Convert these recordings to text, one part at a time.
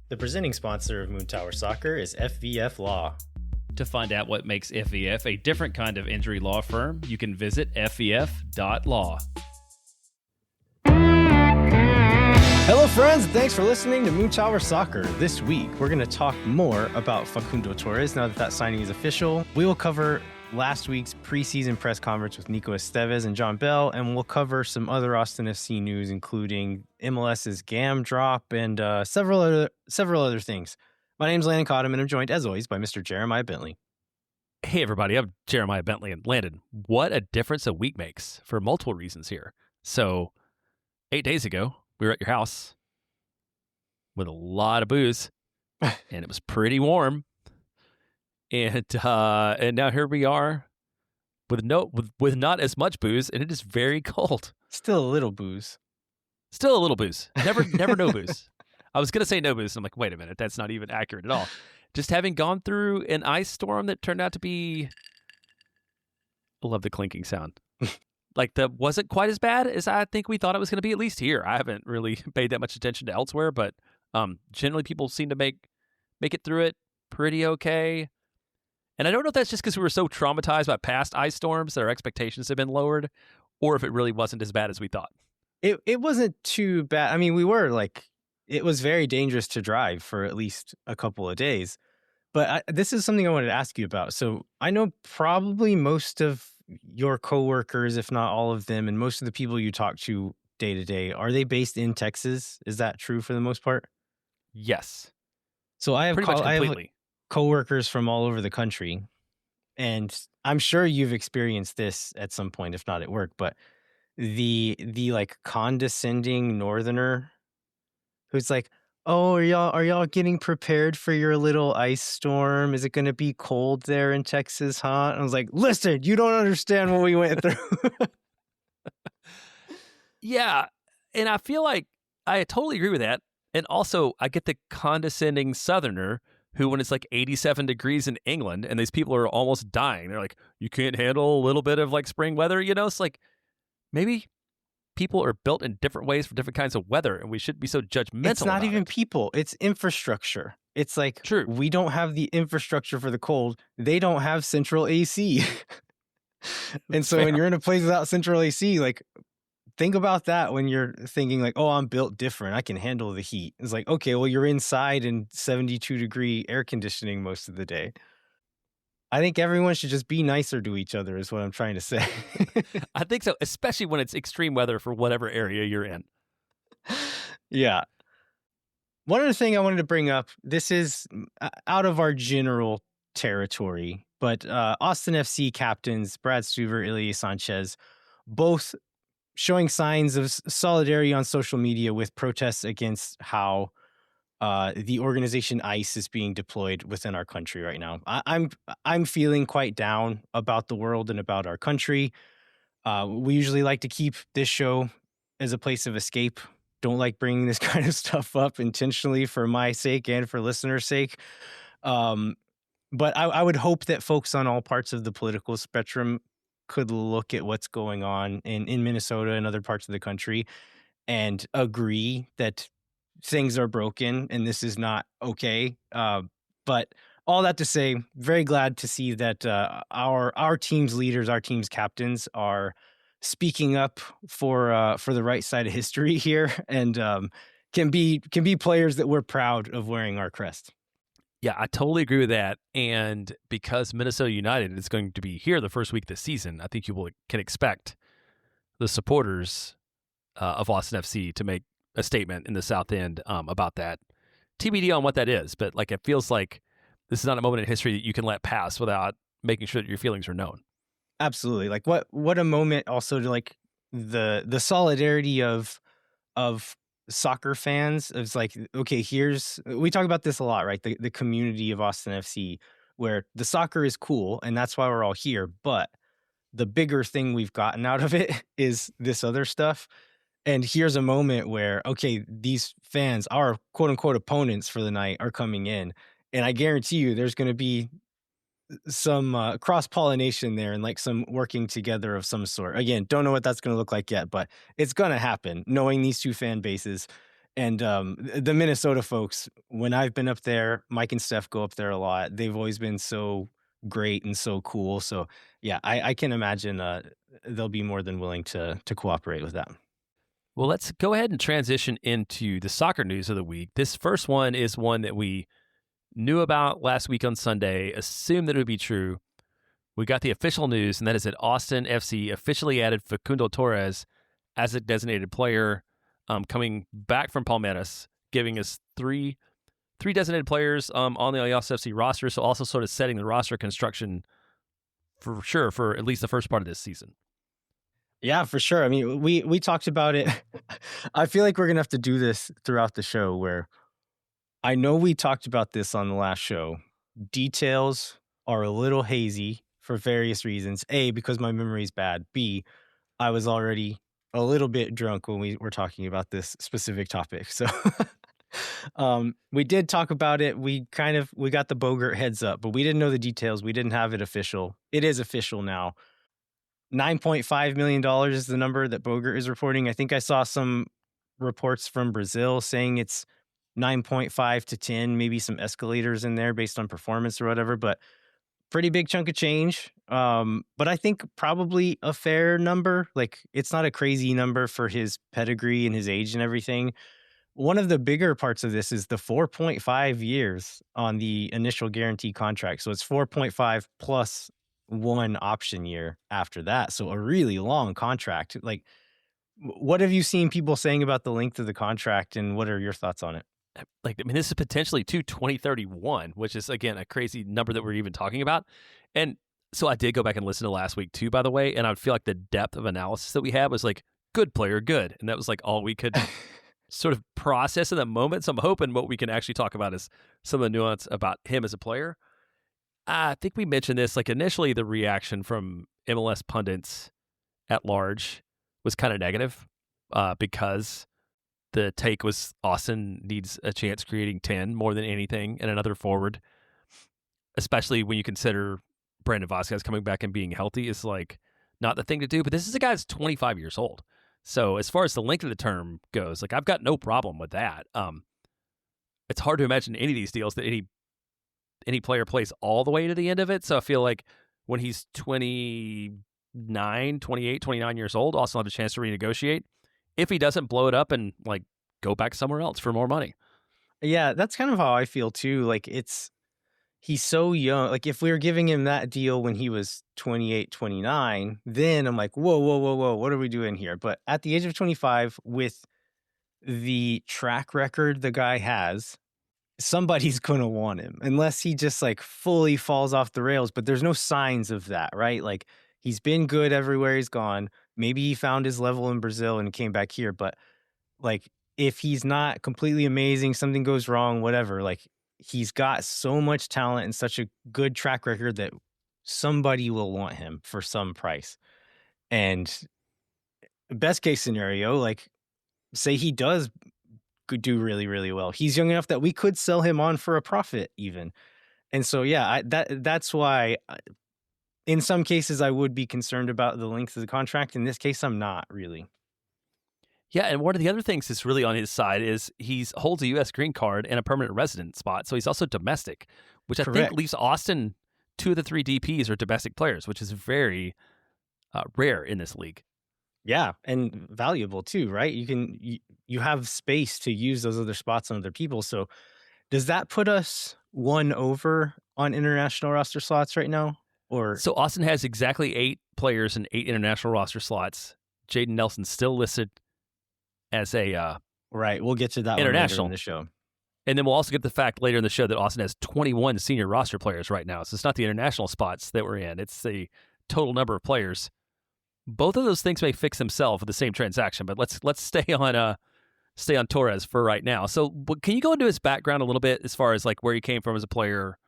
The presenting sponsor of Moon Tower Soccer is FVF Law. To find out what makes FVF a different kind of injury law firm, you can visit fvf.law. Hello, friends. Thanks for listening to Moon Tower Soccer. This week, we're going to talk more about Facundo Torres now that signing is official. We will cover last week's preseason press conference with Nico and Jon Bell, and we'll cover some other Austin FC news, including MLS's GAM drop and several other things. My name's Landon Cottam, and I'm joined, as always, by Mr. Jeremiah Bentley. Hey, everybody. I'm Jeremiah Bentley, and Landon, what a difference a week makes for multiple reasons here. So, 8 days ago, we were at your house with a lot of booze, and it was pretty warm. And now here we are with not as much booze, and it is very cold. Still a little booze. Still a little booze. Never no booze. I was gonna say no booze. And I'm like, wait a minute, that's not even accurate at all. Just having gone through an ice storm that turned out to be, I love the clinking sound. Like, that wasn't quite as bad as I think we thought it was going to be, at least here. I haven't really paid that much attention to elsewhere, but generally people seem to make it through it pretty okay. And I don't know if that's just because we were so traumatized by past ice storms that our expectations have been lowered, or if it really wasn't as bad as we thought. It wasn't too bad. I mean, it was very dangerous to drive for at least a couple of days. But this is something I wanted to ask you about. So I know probably most of your coworkers, if not all of them, and most of the people you talk to day to day, are they based in Texas? Is that true for the most part? Yes. So I have completely. Coworkers from all over the country, and I'm sure you've experienced this at some point, if not at work, but the like condescending northerner who's like, "Oh, are y'all getting prepared for your little ice storm? Is it going to be cold there in Texas, huh?" And I was like, "Listen, you don't understand what we went through." Yeah, and I feel like I totally agree with that. And also, I get the condescending southerner who, when it's like 87 degrees in England and these people are almost dying, they're like, "You can't handle a little bit of like spring weather," you know? It's like, maybe people are built in different ways for different kinds of weather, and we shouldn't be so judgmental. It's not even people. It's infrastructure. It's like, true. We don't have the infrastructure for the cold. They don't have central AC. And so when you're in a place without central AC, like, think about that when you're thinking like, "Oh, I'm built different. I can handle the heat." It's like, okay, well, you're inside in 72-degree air conditioning most of the day. I think everyone should just be nicer to each other is what I'm trying to say. I think so, especially when it's extreme weather for whatever area you're in. Yeah. One other thing I wanted to bring up, this is out of our general territory, but Austin FC captains Brad Stuver, Ilie Sanchez, both showing signs of solidarity on social media with protests against how the organization ICE is being deployed within our country right now. I'm feeling quite down about the world and about our country. We usually like to keep this show as a place of escape. Don't like bringing this kind of stuff up intentionally for my sake and for listeners' sake. But I would hope that folks on all parts of the political spectrum could look at what's going on in Minnesota and other parts of the country and agree that things are broken and this is not okay. But all that to say, very glad to see that our team's leaders, our team's captains are speaking up for the right side of history here and can be players that we're proud of wearing our crest. Yeah, I totally agree with that. And because Minnesota United is going to be here the first week this season, I think you can expect the supporters of Austin FC to make a statement in the South End about that. TBD on what that is, but like, it feels like this is not a moment in history that you can let pass without making sure that your feelings are known. Absolutely. Like, what a moment also to like the solidarity of soccer fans. It's like, okay, we talk about this a lot, right? The community of Austin FC, where the soccer is cool and that's why we're all here. But the bigger thing we've gotten out of it is this other stuff. And here's a moment where, okay, these fans, our quote unquote opponents for the night, are coming in. And I guarantee you there's going to be some cross-pollination there and like some working together of some sort. Again, don't know what that's going to look like yet, but it's going to happen knowing these two fan bases. And the Minnesota folks, when I've been up there, Mike and Steph go up there a lot. They've always been so great and so cool. So yeah, I can imagine they'll be more than willing to cooperate with that. Well, let's go ahead and transition into the soccer news of the week. This first one is one that we knew about last week on Sunday, assumed that it would be true. We got the official news, and that is that Austin FC officially added Facundo Torres as a designated player, coming back from Palmeiras, giving us three designated players on the Aliança FC roster, so also sort of setting the roster construction for sure for at least the first part of this season. Yeah, for sure. I mean, we talked about it. I feel like we're gonna have to do this throughout the show where I know we talked about this on the last show. Details are a little hazy for various reasons. A, because my memory is bad. B, I was already a little bit drunk when we were talking about this specific topic. So we did talk about it. We got the Bogart heads up, but we didn't know the details. We didn't have it official. It is official now. $9.5 million is the number that Bogart is reporting. I think I saw some reports from Brazil saying it's 9.5 to 10, maybe some escalators in there based on performance or whatever, but pretty big chunk of change. But I think probably a fair number. Like, it's not a crazy number for his pedigree and his age and everything. One of the bigger parts of this is the 4.5 years on the initial guarantee contract. So it's 4.5 plus one option year after that. So a really long contract. Like, what have you seen people saying about the length of the contract, and what are your thoughts on it? Like, I mean, this is potentially to 2031, which is, again, a crazy number that we're even talking about. And so I did go back and listen to last week too, by the way, and I feel like the depth of analysis that we had was like, good player, good. And that was like all we could sort of process in the moment. So I'm hoping what we can actually talk about is some of the nuance about him as a player. I think we mentioned this, like initially the reaction from MLS pundits at large was kind of negative because the take was Austin needs a chance creating 10 more than anything and another forward, especially when you consider Brandon Vasquez coming back and being healthy is like not the thing to do. But this is a guy that's 25 years old. So as far as the length of the term goes, like I've got no problem with that. It's hard to imagine any of these deals that any player plays all the way to the end of it. So I feel like when he's 29 years old, Austin will have a chance to renegotiate. If he doesn't, blow it up and like go back somewhere else for more money. Yeah, that's kind of how I feel too. Like, he's so young. Like, if we were giving him that deal when he was 28, 29, then I'm like, whoa, whoa, whoa, whoa, what are we doing here? But at the age of 25, with the track record the guy has, somebody's going to want him unless he just like fully falls off the rails. But there's no signs of that, right? Like, he's been good everywhere he's gone. Maybe he found his level in Brazil and came back here. But like, if he's not completely amazing, something goes wrong, whatever, like, he's got so much talent and such a good track record that somebody will want him for some price. And best case scenario, like, say he does do really, really well. He's young enough that we could sell him on for a profit even. And so, yeah, that's why in some cases I would be concerned about the length of the contract. In this case, I'm not really. Yeah, and one of the other things that's really on his side is he holds a U.S. green card and a permanent resident spot, so he's also domestic, which I Correct. think leaves Austin 2 of the 3 DPs are domestic players, which is very rare in this league. Yeah, and valuable too, right? You have space to use those other spots on other people. So does that put us one over on international roster slots right now? Or So Austin has exactly 8 players and 8 international roster slots. Jaden Nelson's still listed as a right, we'll get to that international one later in the show. And then we'll also get the fact later in the show that Austin has 21 senior roster players right now. So it's not the international spots that we're in. It's the total number of players. Both of those things may fix themselves with the same transaction, but let's stay on Torres for right now. So can you go into his background a little bit as far as like where he came from as a player,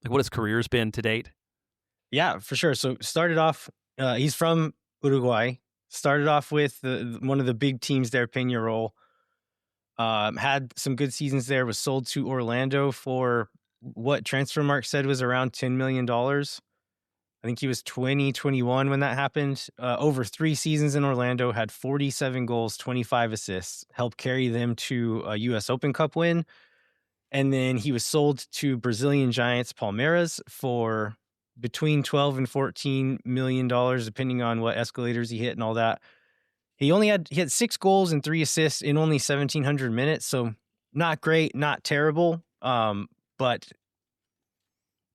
like what his career's been to date? Yeah, for sure. So started off, he's from Uruguay. Started off with one of the big teams there, Peñarol. Had some good seasons there. Was sold to Orlando for what Transfermarkt said was around $10 million. I think he was 20, 21 when that happened. Over 3 seasons in Orlando, had 47 goals, 25 assists, helped carry them to a US Open Cup win. And then he was sold to Brazilian giants Palmeiras for between 12 and 14 million dollars, depending on what escalators he hit and all that. He had 6 goals and 3 assists in only 1,700 minutes, so not great, not terrible. But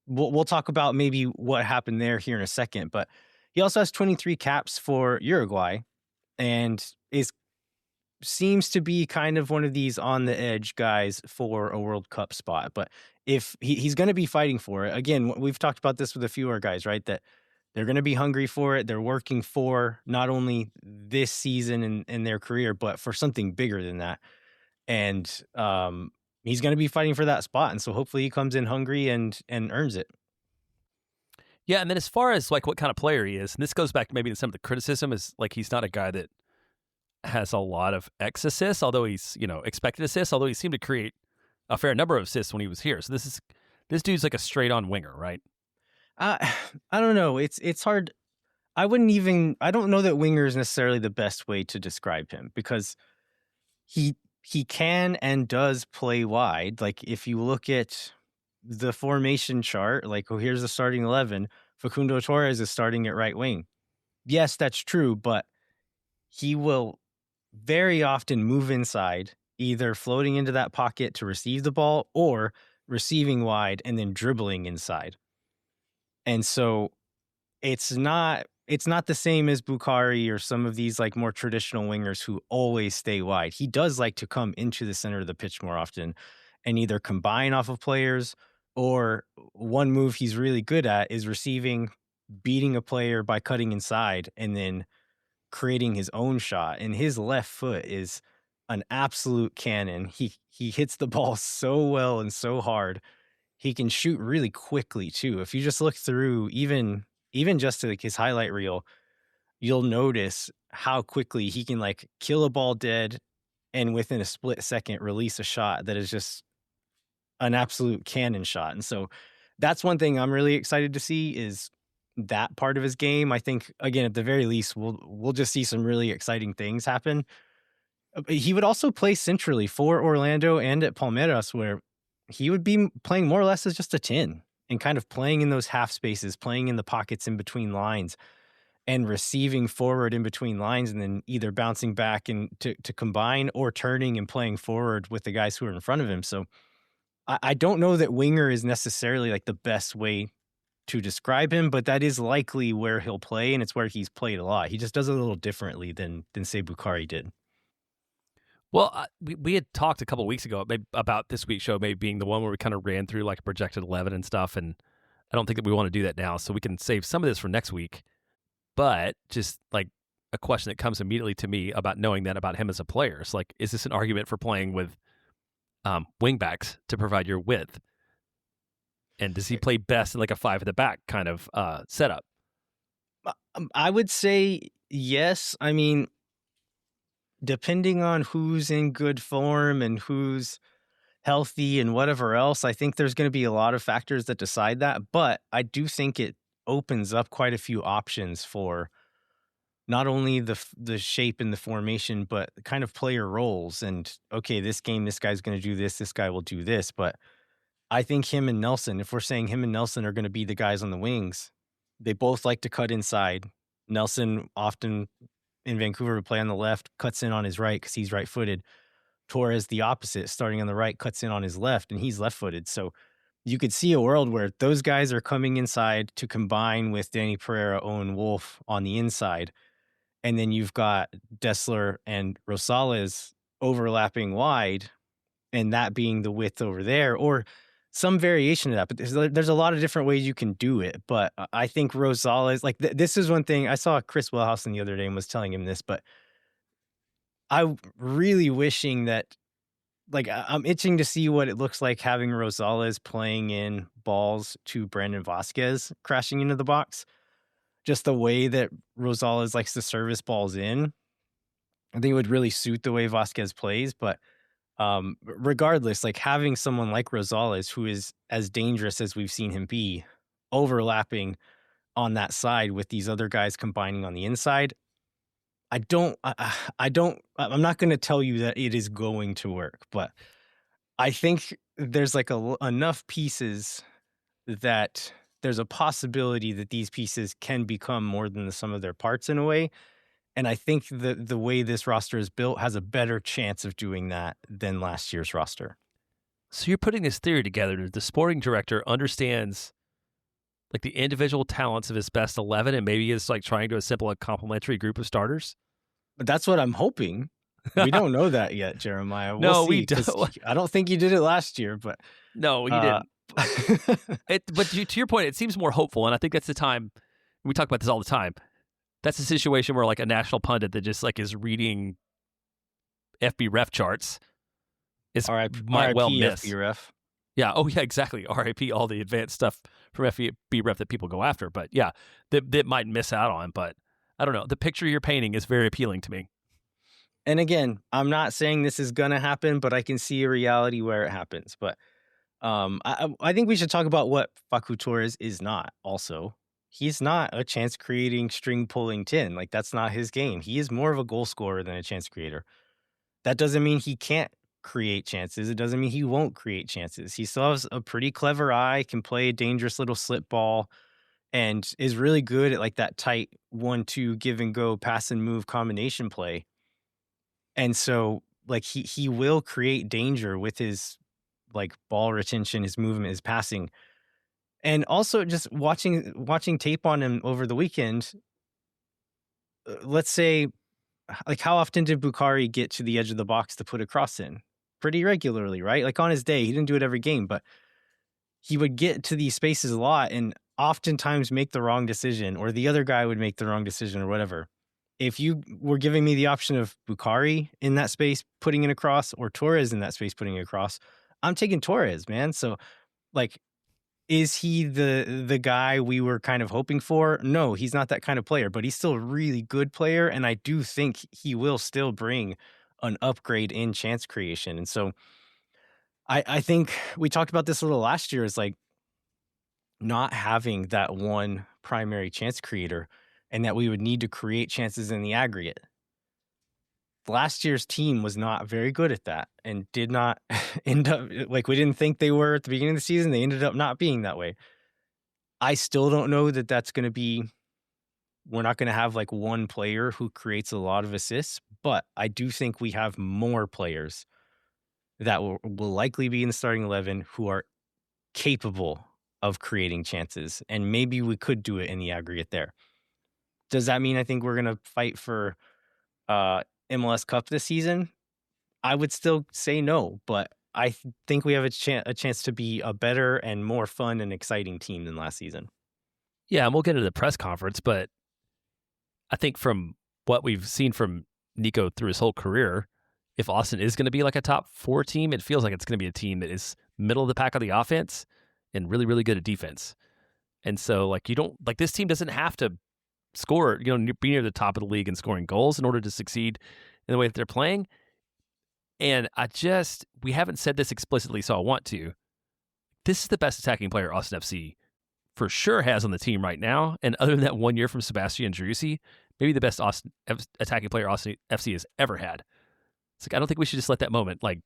we'll talk about maybe what happened there here in a second. But he also has 23 caps for Uruguay, and seems to be kind of one of these on the edge guys for a World Cup spot. But if he's going to be fighting for it, again, we've talked about this with a few of our guys, right? That they're going to be hungry for it. They're working for not only this season in their career, but for something bigger than that. And he's going to be fighting for that spot. And so hopefully he comes in hungry and earns it. Yeah, and then as far as like what kind of player he is, and this goes back maybe to some of the criticism, is like he's not a guy that has a lot of X assists, although he's, expected assists, although he seemed to create a fair number of assists when he was here. So this dude's like a straight on winger, right? I don't know. It's hard. I don't know that winger is necessarily the best way to describe him, because he can and does play wide. Like if you look at the formation chart, like, oh, here's the starting 11. Facundo Torres is starting at right wing. Yes, that's true, but he will very often move inside, either floating into that pocket to receive the ball or receiving wide and then dribbling inside. And so it's not the same as Bukhari or some of these like more traditional wingers who always stay wide. He does like to come into the center of the pitch more often and either combine off of players, or one move he's really good at is receiving, beating a player by cutting inside, and then creating his own shot. And his left foot is an absolute cannon. He hits the ball so well and so hard. He can shoot really quickly too. If you just look through even just to like his highlight reel, you'll notice how quickly he can like kill a ball dead and within a split second release a shot that is just an absolute cannon shot. And so that's one thing I'm really excited to see, is that part of his game. I think, again, at the very least, we'll just see some really exciting things happen. He would also play centrally for Orlando and at Palmeiras, where he would be playing more or less as just a 10 and kind of playing in those half spaces, playing in the pockets in between lines and receiving forward in between lines, and then either bouncing back and to combine or turning and playing forward with the guys who are in front of him. So I don't know that winger is necessarily like the best way to describe him, but that is likely where he'll play, and it's where he's played a lot. He just does it a little differently than say Bukhari did. Well, we had talked a couple of weeks ago about this week's show maybe being the one where we kind of ran through like a projected 11 and stuff, and I don't think that we want to do that now, so we can save some of this for next week. But just like a question that comes immediately to me about knowing that about him as a player, it's like, is this an argument for playing with wingbacks to provide your width? And does he play best in like a 5 at the back kind of setup? I would say yes. I mean, depending on who's in good form and who's healthy and whatever else, I think there's going to be a lot of factors that decide that. But I do think it opens up quite a few options for not only the shape and the formation, but kind of player roles. And okay, this game, this guy's going to do this guy will do this. But I think him and Nelson, if we're saying him and Nelson are going to be the guys on the wings, they both like to cut inside. Nelson often in Vancouver would play on the left, cuts in on his right because he's right-footed. Torres, the opposite, starting on the right, cuts in on his left, and he's left-footed. So you could see a world where those guys are coming inside to combine with Danny Pereira, Owen Wolf on the inside. And then you've got Dessler and Rosales overlapping wide, and that being the width over there, or some variation of that. But there's a lot of different ways you can do it. But I think Rosales, like this is one ththing I saw Chris Wellhausen the other day and was telling him this, but I'm really wishing that, like, I'm itching to see what it looks like having Rosales playing in balls to Brandon Vasquez crashing into the box. Just the way that Rosales likes to service balls in, I think it would really suit the way Vasquez plays. But regardless, like having someone like Rosales, who is as dangerous as we've seen him be, overlapping on that side with these other guys combining on the inside. I'm not going to tell you that it is going to work, but I think there's like enough pieces that there's a possibility that these pieces can become more than the sum of their parts in a way. And I think the way this roster is built has a better chance of doing that than last year's roster. So you're putting this theory together. The sporting director understands like the individual talents of his best 11 and maybe is like trying to assemble a complementary group of starters? But that's what I'm hoping. We don't know that yet, Jeremiah. We'll No, see. we don't. I don't think you did it last year, but No, he didn't. But to your point, it seems more hopeful, and I think that's the time we talk about this all the time. That's a situation where like a national pundit that just like is reading FB ref charts is might well miss. FB ref. Yeah. Oh yeah, exactly. RIP all the advanced stuff from FB ref that people go after, but yeah, that might miss out on. But I don't know. The picture you're painting is very appealing to me. And again, I'm not saying this is gonna happen, but I can see a reality where it happens. But I think we should talk about what Facundo Torres is not. Also, he's not a chance creating, string pulling 10. Like that's not his game. He is more of a goal scorer than a chance creator. That doesn't mean he can't create chances. It doesn't mean he won't create chances. He still has a pretty clever eye, can play a dangerous little slip ball, and is really good at like that tight 1-2 give and go pass and move combination play. And so like he will create danger with his like ball retention, his movement, his passing. And also just watching tape on him over the weekend, let's say, like how often did Bukhari get to the edge of the box to put a cross in? Pretty regularly, right? Like on his day, he didn't do it every game, but he would get to these spaces a lot and oftentimes make the wrong decision, or the other guy would make the wrong decision or whatever. If you were giving me the option of Bukhari in that space putting it across or Torres in that space putting it across, I'm taking Torres, man. So like, is he the guy we were kind of hoping for? No, he's not that kind of player, but he's still a really good player. And I do think he will still bring an upgrade in chance creation. And so I think we talked about this a little last year, is like not having that one primary chance creator and that we would need to create chances in the aggregate. Last year's team was not very good at that and did not end up like we didn't think they were at the beginning of the season. They ended up not being that way. I still don't know that that's going to be, we're not going to have like one player who creates a lot of assists, but I do think we have more players that will likely be in the starting 11 who are capable of creating chances. And maybe we could do it in the aggregate there. Does that mean I think we're going to fight for MLS Cup this season? I would still say no, but I think we have a chance to be a better and more fun and exciting team than last season. Yeah, and we'll get into the press conference, but I think from what we've seen from Nico through his whole career, if Austin is going to be like a top 4 team, it feels like it's going to be a team that is middle of the pack of the offense and really, really good at defense. And so like this team doesn't have to score, be near the top of the league and scoring goals in order to succeed in the way that they're playing. And we haven't said this explicitly, so I want to. This is the best attacking player Austin FC for sure has on the team right now. And other than that 1 year from Sebastian Driussi, maybe the best attacking player Austin FC has ever had. It's like, I don't think we should just let that moment like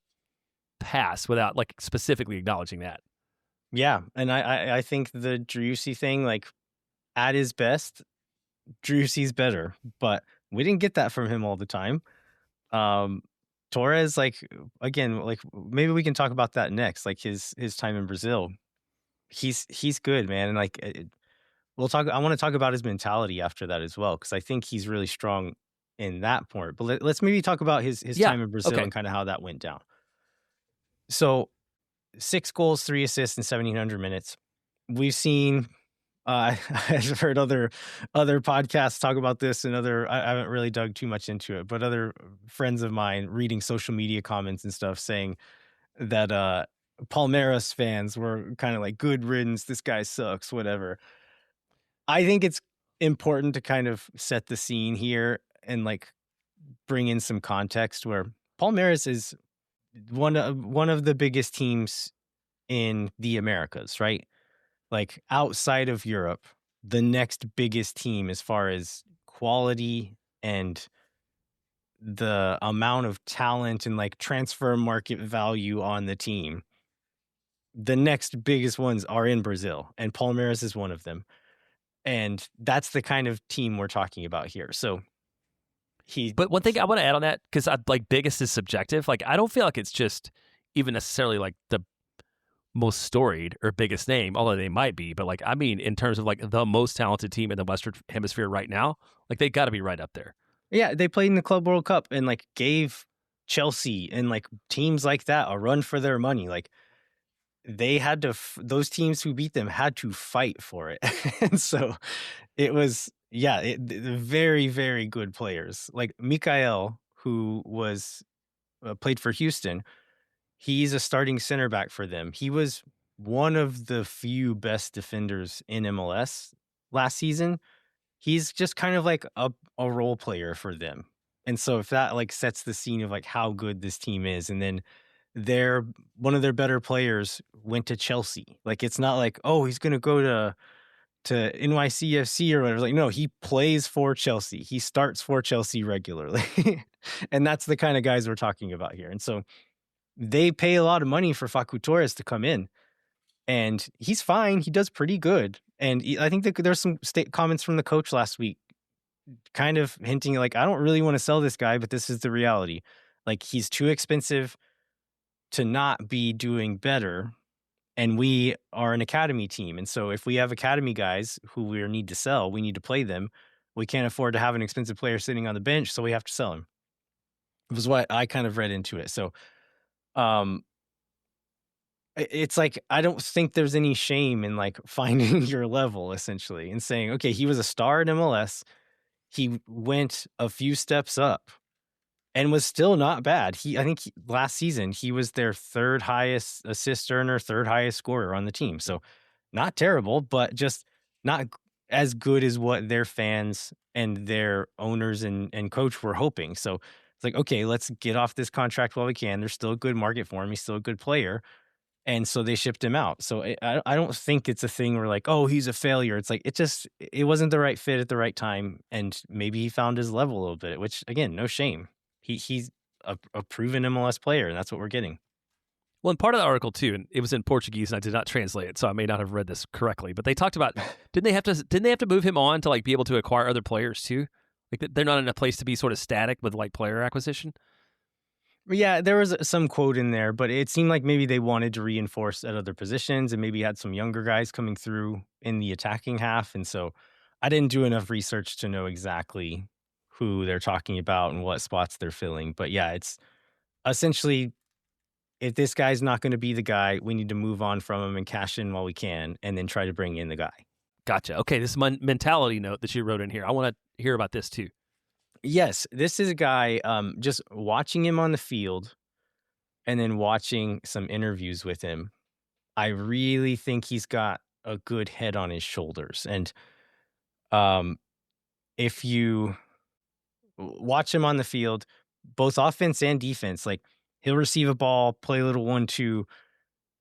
pass without like specifically acknowledging that. Yeah. And I think the Driussi thing, like at his best, Driussi's better, but we didn't get that from him all the time. Torres, like, again, like maybe we can talk about that next, like his time in Brazil. He's good, man. And like, I want to talk about his mentality after that as well, because I think he's really strong in that part. But let's maybe talk about his time in Brazil and kind of how that went down. So 6 goals, 3 assists in 1,700 minutes. We've seen, I've heard other podcasts talk about this, and I haven't really dug too much into it, but other friends of mine reading social media comments and stuff saying that Palmeiras fans were kind of like, good riddance, this guy sucks, whatever. I think it's important to kind of set the scene here and like bring in some context where Palmeiras is one of the biggest teams in the Americas, right? Like outside of Europe, the next biggest team as far as quality and the amount of talent and like transfer market value on the team. The next biggest ones are in Brazil, and Palmeiras is one of them. And that's the kind of team we're talking about here. So he But one thing I want to add on that, because like biggest is subjective. Like I don't feel like it's just even necessarily like the most storied or biggest name, although they might be. But like I mean, in terms of like the most talented team in the Western Hemisphere right now, like they got to be right up there. Yeah, they played in the Club World Cup and like gave Chelsea and like teams like that a run for their money. Like they had to those teams who beat them had to fight for it. And so it was very, very good players. Like Mikael, who was played for Houston, he's a starting center back for them. He was one of the few best defenders in MLS last season. He's just kind of like a role player for them. And so if that like sets the scene of like how good this team is, and then their one of their better players went to Chelsea. Like it's not like, oh, he's gonna go to NYCFC or whatever. Like, no, he plays for Chelsea. He starts for Chelsea regularly. And that's the kind of guys we're talking about here. And so they pay a lot of money for Facundo Torres to come in. And he's fine. He does pretty good. And I think that there's some comments from the coach last week kind of hinting like, I don't really want to sell this guy, but this is the reality. Like he's too expensive to not be doing better. And we are an academy team. And so if we have academy guys who we need to sell, we need to play them. We can't afford to have an expensive player sitting on the bench, so we have to sell him. It was what I kind of read into it. So um it's like I don't think there's any shame in like finding your level essentially and saying, okay, he was a star in MLS. He went a few steps up and was still not bad. I think last season he was their third highest assist earner, third highest scorer on the team. So not terrible, but just not as good as what their fans and their owners and coach were hoping. So it's like, okay, let's get off this contract while we can. There's still a good market for him. He's still a good player. And so they shipped him out. So I don't think it's a thing where like, oh, he's a failure. It's like, it wasn't the right fit at the right time. And maybe he found his level a little bit, which again, no shame. He's a proven MLS player, and that's what we're getting. Well, and part of the article too, and it was in Portuguese, and I did not translate it, so I may not have read this correctly. But they talked about didn't they have to move him on to like be able to acquire other players too? Like they're not in a place to be sort of static with like player acquisition. Yeah, there was some quote in there, but it seemed like maybe they wanted to reinforce at other positions and maybe had some younger guys coming through in the attacking half. And so I didn't do enough research to know exactly who they're talking about and what spots they're filling. But yeah, it's essentially if this guy's not going to be the guy, we need to move on from him and cash in while we can and then try to bring in the guy. Gotcha. Okay, this is my mentality note that you wrote in here. I want to hear about this too. Yes, this is a guy, just watching him on the field and then watching some interviews with him. I really think he's got a good head on his shoulders. And if you watch him on the field, both offense and defense, like he'll receive a ball, play a little 1-2.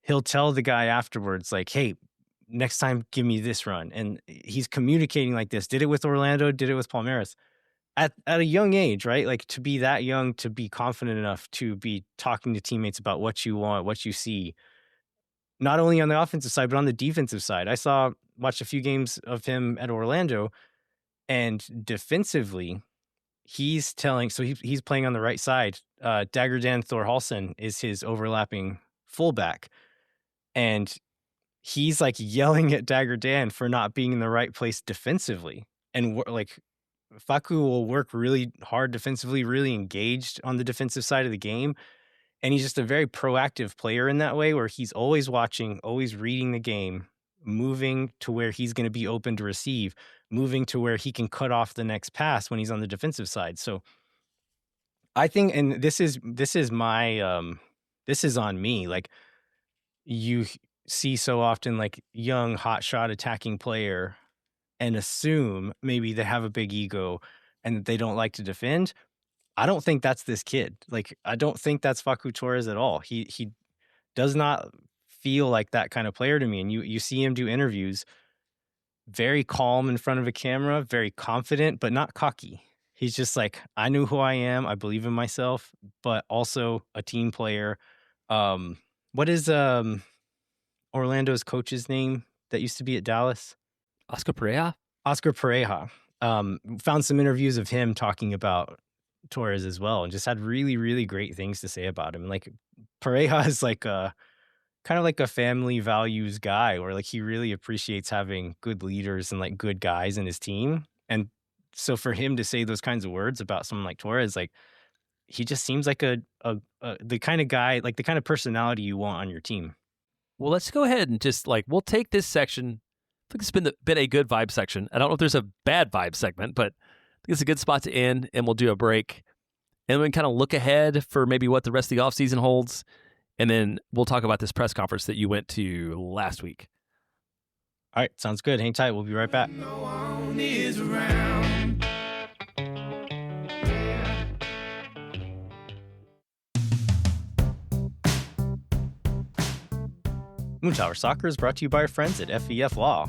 He'll tell the guy afterwards, like, hey, next time, give me this run. And he's communicating like this. Did it with Orlando, did it with Palmeiras. At a young age, right? Like to be that young, to be confident enough to be talking to teammates about what you want, what you see, not only on the offensive side, but on the defensive side. Watched a few games of him at Orlando, and defensively, he's playing on the right side. Dagerdan Thorhalsen is his overlapping fullback. And he's like yelling at Dagerdan for not being in the right place defensively. And like Facu will work really hard defensively, really engaged on the defensive side of the game. And he's just a very proactive player in that way, where he's always watching, always reading the game, moving to where he's going to be open to receive, moving to where he can cut off the next pass when he's on the defensive side. So I think, and this is my, this is on me. Like you see so often like young hotshot attacking player and assume maybe they have a big ego and they don't like to defend. I don't think that's this kid. Like, I don't think that's Facu Torres at all. He does not feel like that kind of player to me. And you see him do interviews. very calm in front of a camera, very confident, but not cocky. He's just like, I knew who I am. I believe in myself, but also a team player. What is Orlando's coach's name that used to be at Dallas? Oscar Pereira? Oscar Pereira. Found some interviews of him talking about Torres as well, and just had really, really great things to say about him. Like Pereira is like a kind of like a family values guy, where like he really appreciates having good leaders and like good guys in his team. And so for him to say those kinds of words about someone like Torres, like he just seems like the kind of guy, like the kind of personality you want on your team. Well, let's go ahead and just we'll take this section. I think it's been a good vibe section. I don't know if there's a bad vibe segment, but I think it's a good spot to end, and we'll do a break. And we can kind of look ahead for maybe what the rest of the offseason holds. And then we'll talk about this press conference that you went to last week. All right, sounds good. Hang tight. We'll be right back. Moontower Soccer is brought to you by our friends at FEF Law.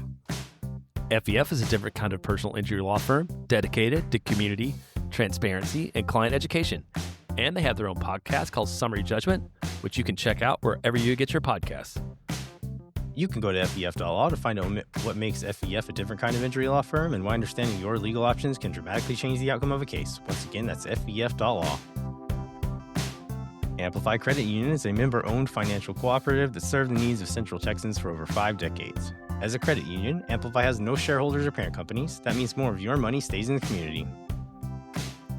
FEF is a different kind of personal injury law firm dedicated to community, transparency, and client education. And they have their own podcast called Summary Judgment, which you can check out wherever you get your podcasts. You can go to FEF.law to find out what makes FEF a different kind of injury law firm and why understanding your legal options can dramatically change the outcome of a case. Once again, that's FEF.law. Amplify Credit Union is a member-owned financial cooperative that served the needs of Central Texans for over 5 decades. As a credit union, Amplify has no shareholders or parent companies. That means more of your money stays in the community.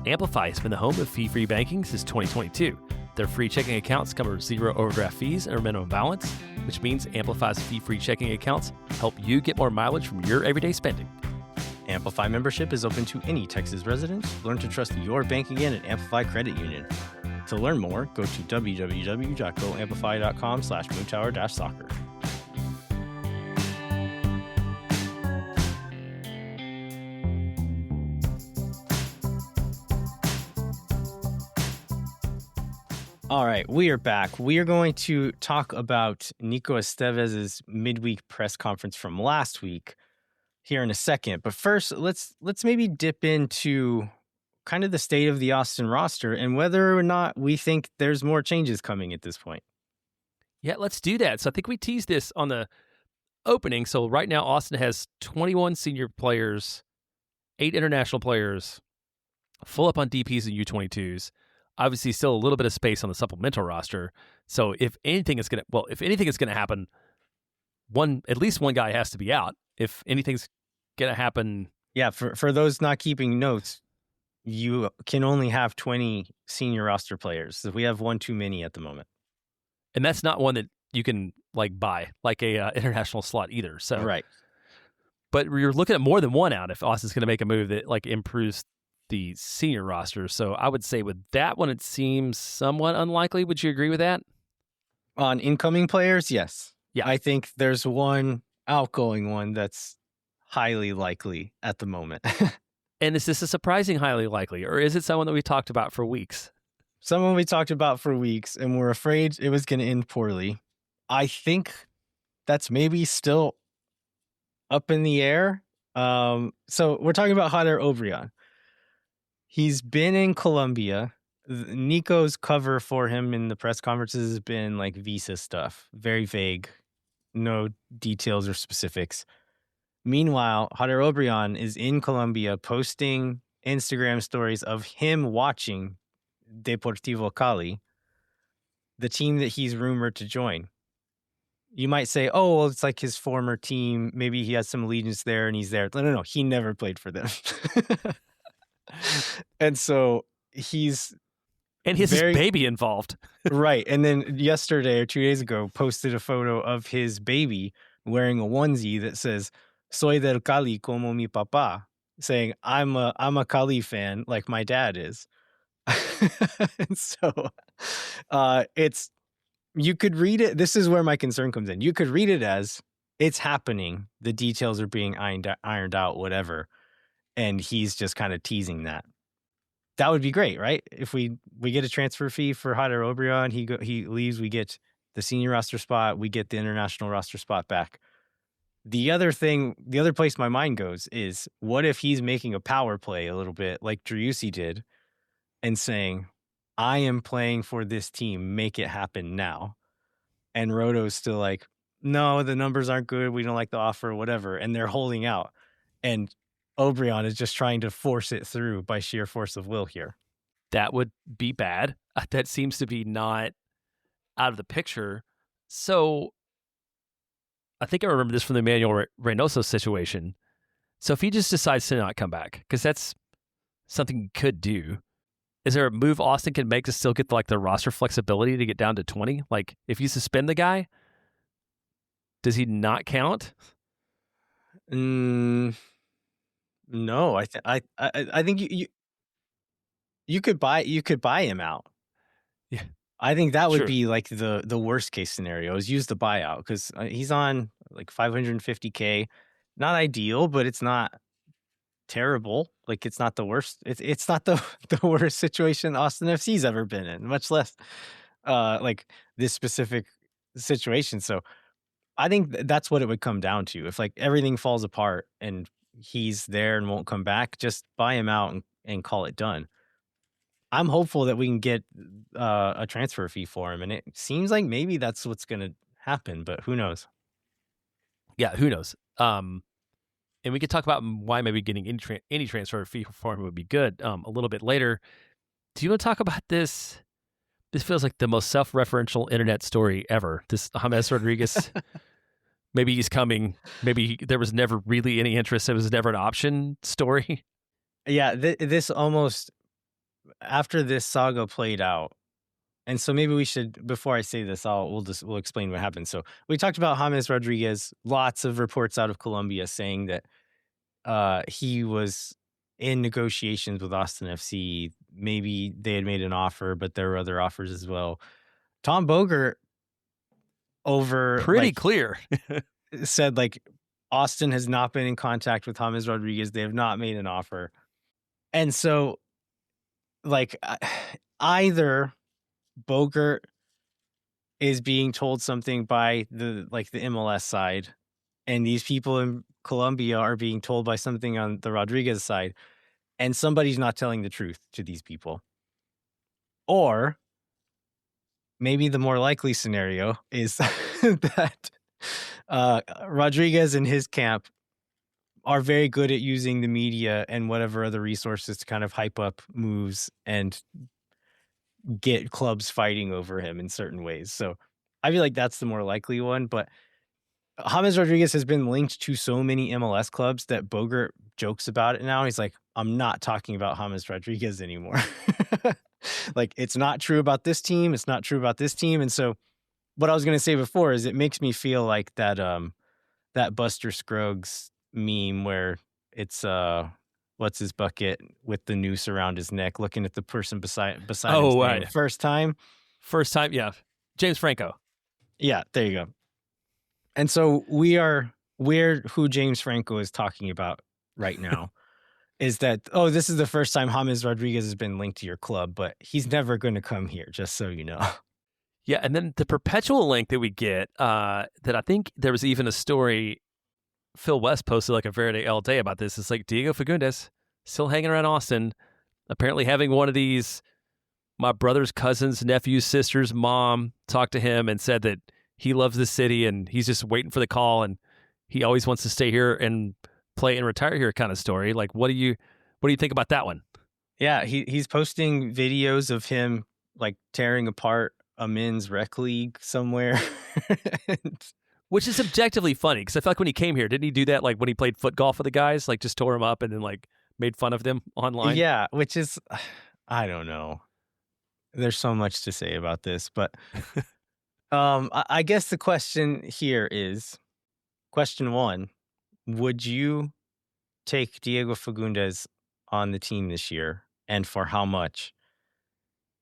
Amplify has been the home of fee-free banking since 2022. Their free checking accounts come with 0 overdraft fees or minimum balance, which means Amplify's fee-free checking accounts help you get more mileage from your everyday spending. Amplify membership is open to any Texas resident. Learn to trust your bank again at Amplify Credit Union. To learn more, go to www.goamplify.com/moontower-soccer. All right, we are back. We are going to talk about Nico Estevez's midweek press conference from last week here in a second. But first, let's maybe dip into kind of the state of the Austin roster and whether or not we think there's more changes coming at this point. Yeah, let's do that. So I think we teased this on the opening. So right now, Austin has 21 senior players, 8 international players, full up on DPs and U22s. Obviously, still a little bit of space on the supplemental roster. So if anything is going to happen, at least one guy has to be out. If anything's going to happen, yeah. For those not keeping notes, you can only have 20 senior roster players. So we have one too many at the moment, and that's not one that you can buy like a international slot either. So right. But you're looking at more than one out if Austin's going to make a move that improves the senior roster. So I would say with that one, it seems somewhat unlikely. Would you agree with that? On incoming players, yes. Yeah. I think there's one outgoing one that's highly likely at the moment. And is this a surprising highly likely, or is it someone that we talked about for weeks? Someone we talked about for weeks, and we're afraid it was going to end poorly. I think that's maybe still up in the air. So we're talking about Jader Obrian. He's been in Colombia. Nico's cover for him in the press conferences has been visa stuff, very vague, no details or specifics. Meanwhile, Jader Obrian is in Colombia posting Instagram stories of him watching Deportivo Cali, the team that he's rumored to join. You might say, oh, well, it's his former team. Maybe he has some allegiance there and he's there. No. He never played for them. And so he's... And he has his baby involved. Right. And then yesterday or 2 days ago, posted a photo of his baby wearing a onesie that says, Soy del Cali como mi papá, saying, I'm a Cali fan like my dad is. And so you could read it. This is where my concern comes in. You could read it as it's happening. The details are being ironed out, whatever. And he's just kind of teasing that. That would be great, right? If we get a transfer fee for Jader Obrian, he leaves, we get the senior roster spot, we get the international roster spot back. The other place my mind goes is, what if he's making a power play a little bit like Driussi did and saying, I am playing for this team, make it happen now. And Rodo's still like, no, the numbers aren't good. We don't like the offer, whatever. And they're holding out. And Obrian is just trying to force it through by sheer force of will here. That would be bad. That seems to be not out of the picture. So I think I remember this from the Manuel Reynoso situation. So if he just decides to not come back, because that's something he could do, is there a move Austin can make to still get like the roster flexibility to get down to 20? Like if you suspend the guy, does he not count? No, I think you could buy him out. Yeah, I think that would sure. be like the worst case scenario is use the buyout, because he's on like $550K. Not ideal, but it's not terrible. Like it's not the worst. It's not the worst situation Austin FC's ever been in, much less like this specific situation. So I think that's what it would come down to. If like everything falls apart and he's there and won't come back, just buy him out and call it done. I'm hopeful that we can get a transfer fee for him, and it seems like maybe that's what's going to happen, but who knows? Yeah, who knows? And we could talk about why maybe getting any transfer fee for him would be good a little bit later. Do you want to talk about this? This feels like the most self-referential internet story ever. This James Rodriguez, maybe he's coming. Maybe there was never really any interest. It was never an option story. Yeah, this almost, after this saga played out, and so maybe we should, before I say this, we'll explain what happened. So we talked about James Rodriguez. Lots of reports out of Colombia saying that he was in negotiations with Austin FC. Maybe they had made an offer, but there were other offers as well. Tom Bogert Pretty clear said like Austin has not been in contact with James Rodriguez. They have not made an offer. And so like either Bogert is being told something by the MLS side, and these people in Colombia are being told by something on the Rodriguez side, and somebody's not telling the truth to these people. Or maybe the more likely scenario is that Rodriguez and his camp are very good at using the media and whatever other resources to kind of hype up moves and get clubs fighting over him in certain ways. So I feel like that's the more likely one. But James Rodriguez has been linked to so many MLS clubs that Bogert jokes about it now. He's like, I'm not talking about James Rodriguez anymore. Like, it's not true about this team. It's not true about this team. And so what I was going to say before is it makes me feel like that that Buster Scruggs meme where it's what's his bucket with the noose around his neck, looking at the person beside him. right. First time, yeah. James Franco. Yeah, there you go. And so we're who James Franco is talking about right now is that, this is the first time James Rodriguez has been linked to your club, but he's never going to come here, just so you know. Yeah, and then the perpetual link that we get, that I think there was even a story Phil West posted like a Verde all day about this. It's like Diego Fagundez still hanging around Austin, apparently having one of these, my brother's cousin's nephew's sister's mom talked to him and said that he loves the city and he's just waiting for the call and he always wants to stay here and play and retire here kind of story. Like, what do you think about that one? Yeah, he's posting videos of him like tearing apart a men's rec league somewhere. Which is objectively funny because I feel like when he came here, didn't he do that like when he played foot golf with the guys, like just tore him up and then like made fun of them online? Yeah, which is, I don't know. There's so much to say about this, but I guess the question here is, question one, would you take Diego Fagundez on the team this year, and for how much?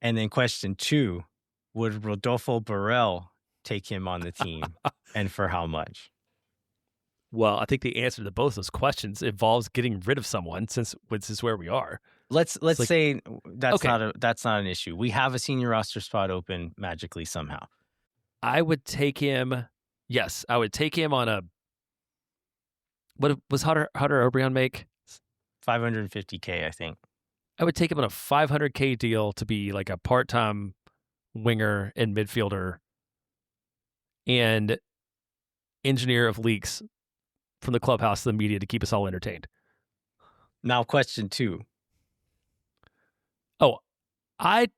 And then question two, would Rodolfo Borrell take him on the team, and for how much? Well, I think the answer to both those questions involves getting rid of someone, since this is where we are. Let's say that's not an issue. We have a senior roster spot open magically somehow. I would take him. Yes, I would take him on a What was Hunter Obrian make? 550K, I think. I would take him on a 500K deal to be like a part-time winger and midfielder and engineer of leaks from the clubhouse to the media to keep us all entertained. Now, question 2. Oh, I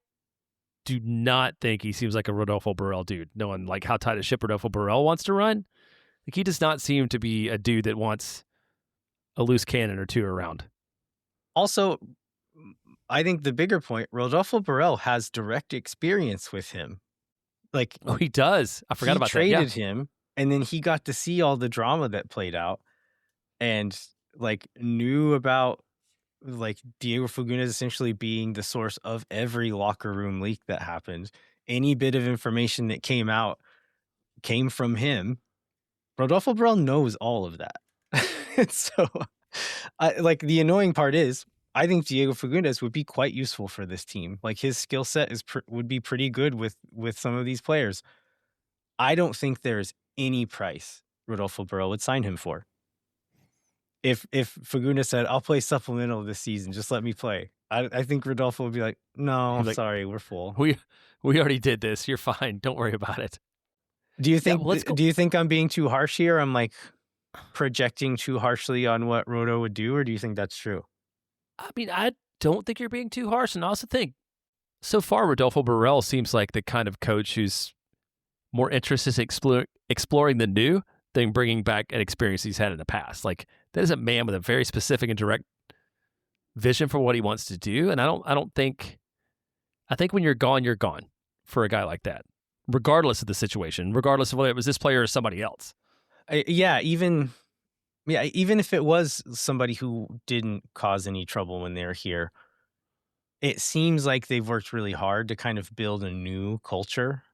do not think he seems like a Rodolfo Borrell dude, knowing like how tight a ship Rodolfo Borrell wants to run. Like he does not seem to be a dude that wants a loose cannon or two around. Also, I think the bigger point, Rodolfo Borrell has direct experience with him. Like, oh, he does. I forgot about that. Traded him, and then he got to see all the drama that played out, and like knew about like Diego Fagundez essentially being the source of every locker room leak that happened. Any bit of information that came out came from him. Rodolfo Borrell knows all of that. So, like the annoying part is, I think Diego Fagundez would be quite useful for this team. Like his skill set would be pretty good with some of these players. I don't think there's any price Rodolfo Borrell would sign him for. If Fagundez said, "I'll play supplemental this season, just let me play," I think Rodolfo would be like, "No, like, sorry, we're full. We already did this. You're fine. Don't worry about it." Do you think? Do you think I'm being too harsh here? I'm like projecting too harshly on what Rodo would do, or do you think that's true? I mean, I don't think you're being too harsh, and I also think so far Rodolfo Borrell seems like the kind of coach who's more interested in exploring the new than bringing back an experience he's had in the past. Like that is a man with a very specific and direct vision for what he wants to do, and I think when you're gone for a guy like that, regardless of the situation, regardless of whether it was this player or somebody else. Even if it was somebody who didn't cause any trouble when they're here, it seems like they've worked really hard to kind of build a new culture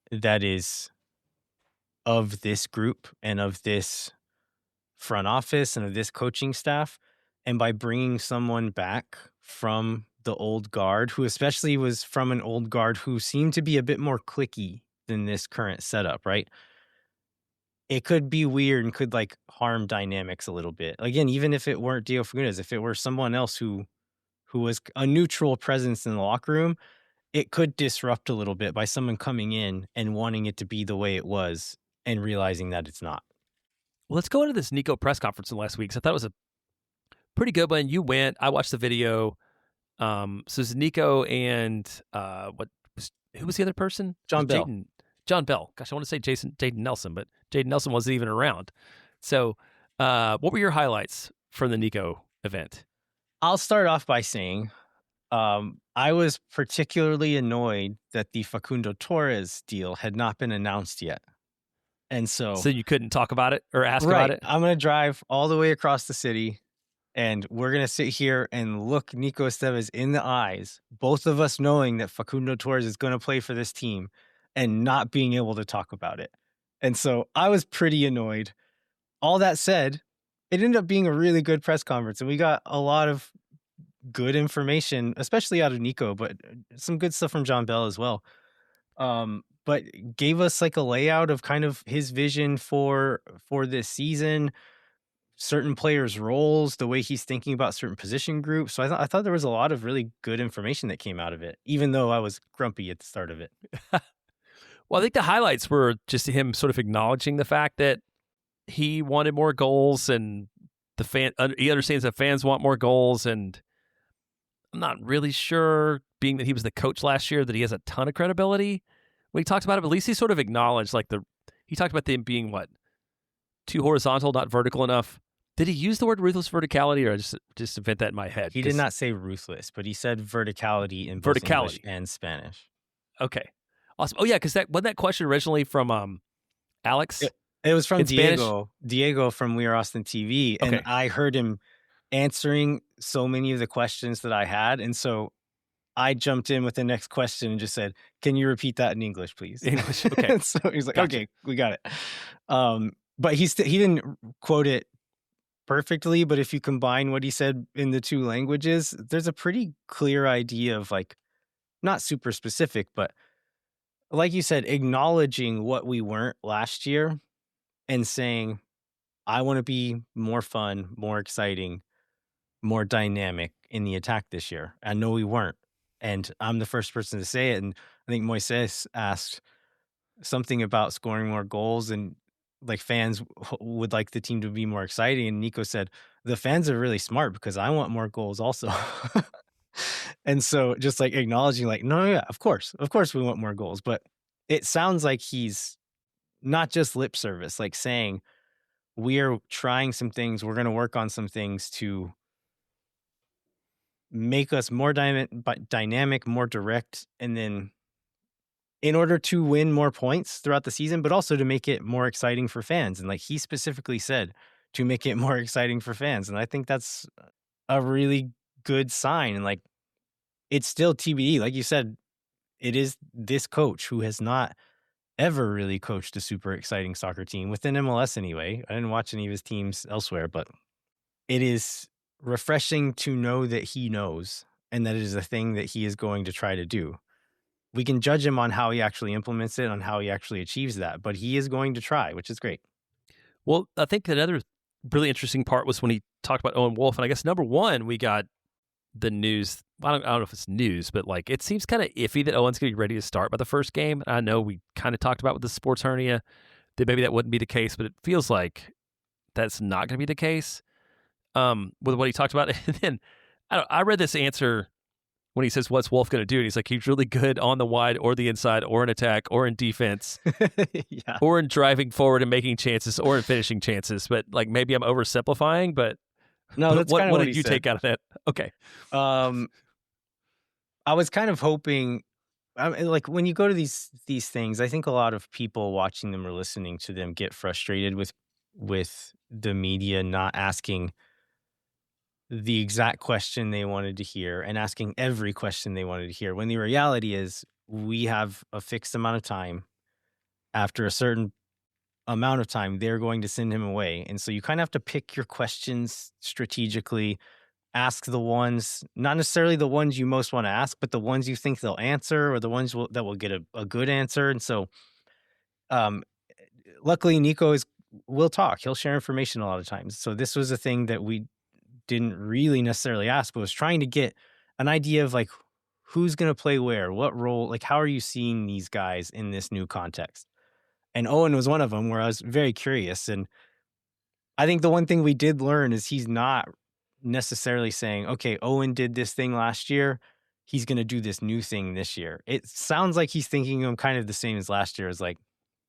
that is of this group and of this front office and of this coaching staff. And by bringing someone back from the old guard, who especially was from an old guard who seemed to be a bit more cliquey than this current setup, right? It could be weird and could like harm dynamics a little bit. Again, even if it weren't Diego Fagundez, if it were someone else who was a neutral presence in the locker room, it could disrupt a little bit by someone coming in and wanting it to be the way it was and realizing that it's not. Well, let's go into this Nico press conference from last week. So I thought it was a pretty good one. You went. I watched the video. So it's Nico and who was the other person? Jon Bell. Jon Bell. Gosh, I want to say Jaden Nelson, but Jaden Nelson wasn't even around. So what were your highlights from the Nico event? I'll start off by saying I was particularly annoyed that the Facundo Torres deal had not been announced yet. And so you couldn't talk about it or ask about it? I'm going to drive all the way across the city, and we're going to sit here and look Nico Estevez in the eyes, both of us knowing that Facundo Torres is going to play for this team and not being able to talk about it. And so I was pretty annoyed. All that said, it ended up being a really good press conference, and we got a lot of good information, especially out of Nico, but some good stuff from Jon Bell as well. But gave us like a layout of kind of his vision for this season, certain players' roles, the way he's thinking about certain position groups. So I thought there was a lot of really good information that came out of it, even though I was grumpy at the start of it. Well, I think the highlights were just him sort of acknowledging the fact that he wanted more goals, and he understands that fans want more goals, and I'm not really sure, being that he was the coach last year, that he has a ton of credibility when he talks about it, but at least he sort of acknowledged he talked about them being too horizontal, not vertical enough. Did he use the word ruthless verticality, or just invent that in my head? He did not say ruthless, but he said verticality in both English and Spanish. Okay. Awesome. Oh yeah, because wasn't that question originally from Alex? It was from Diego. Diego from We Are Austin TV, and I heard him answering so many of the questions that I had, and so I jumped in with the next question and just said, "Can you repeat that in English, please?" English. Okay. So he's like, "Okay, we got it." But he didn't quote it perfectly, but if you combine what he said in the two languages, there's a pretty clear idea of like, not super specific, but like you said, acknowledging what we weren't last year and saying, I want to be more fun, more exciting, more dynamic in the attack this year. I know we weren't. And I'm the first person to say it. And I think Moises asked something about scoring more goals and like fans would like the team to be more exciting. And Nico said, the fans are really smart because I want more goals also. And so just like acknowledging like, no, yeah, of course we want more goals. But it sounds like he's not just lip service, like saying, we are trying some things. We're going to work on some things to make us more dynamic, more direct, and then in order to win more points throughout the season, but also to make it more exciting for fans. And like he specifically said, to make it more exciting for fans. And I think that's a really good sign. And like it's still TBD. Like you said, it is this coach who has not ever really coached a super exciting soccer team within MLS anyway. I didn't watch any of his teams elsewhere, but it is refreshing to know that he knows and that it is a thing that he is going to try to do. We can judge him on how he actually implements it, on how he actually achieves that, but he is going to try, which is great. Well, I think another really interesting part was when he talked about Owen Wolf, and I guess number one, we got the news. I don't know if it's news, but like it seems kind of iffy that Owen's going to be ready to start by the first game. I know we kind of talked about with the sports hernia that maybe that wouldn't be the case, but it feels like that's not going to be the case with what he talked about. And then I read this answer when he says, "What's Wolf going to do?" And he's like, "He's really good on the wide or the inside or in attack or in defense." Yeah. Or in driving forward and making chances, or in finishing chances. But like maybe I'm oversimplifying. But No, that's kind of what what did he you said. take out of that? Okay, Um, I was kind of hoping, like when you go to these things, I think a lot of people watching them or listening to them get frustrated with the media not asking the exact question they wanted to hear and asking every question they wanted to hear. When the reality is, we have a fixed amount of time. After a certain amount of time, they're going to send him away. And so you kind of have to pick your questions strategically, ask the ones, not necessarily the ones you most want to ask, but the ones you think they'll answer or the ones that will get a good answer. And so, um, luckily, Nico will talk. He'll share information a lot of times. So this was a thing that we didn't really necessarily ask, but was trying to get an idea of like who's going to play where, what role, like how are you seeing these guys in this new context? And Owen was one of them where I was very curious. And I think the one thing we did learn is he's not necessarily saying, okay, Owen did this thing last year. He's going to do this new thing this year. It sounds like he's thinking of him kind of the same as last year. Is like,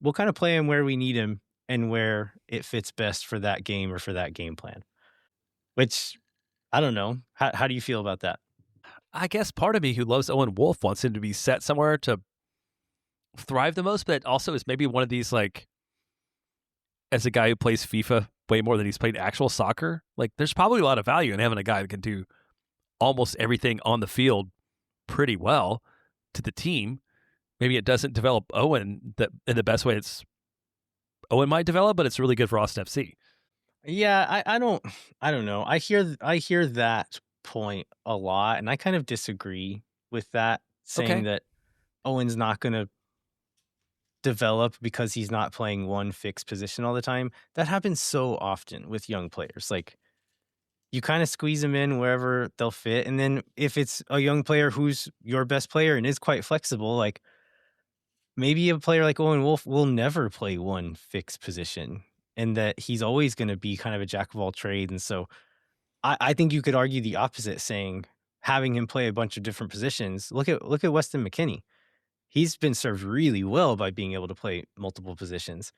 we'll kind of play him where we need him and where it fits best for that game or for that game plan, which I don't know. How do you feel about that? I guess part of me who loves Owen Wolf wants him to be set somewhere to thrive the most, but also is maybe one of these like, as a guy who plays FIFA way more than he's played actual soccer, like there's probably a lot of value in having a guy that can do almost everything on the field pretty well to the team. Maybe it doesn't develop Owen that in the best way it's Owen might develop, but it's really good for Austin FC. Yeah, I don't know. I hear that point a lot, and I kind of disagree with that, saying Okay. that Owen's not going to develop because he's not playing one fixed position all the time. That happens so often with young players. Like you kind of squeeze them in wherever they'll fit, and then if it's a young player who's your best player and is quite flexible, like maybe a player like Owen Wolf will never play one fixed position, and that he's always going to be kind of a jack of all trades. And so I think you could argue the opposite, saying having him play a bunch of different positions. Look at Weston McKennie. He's been served really well by being able to play multiple positions.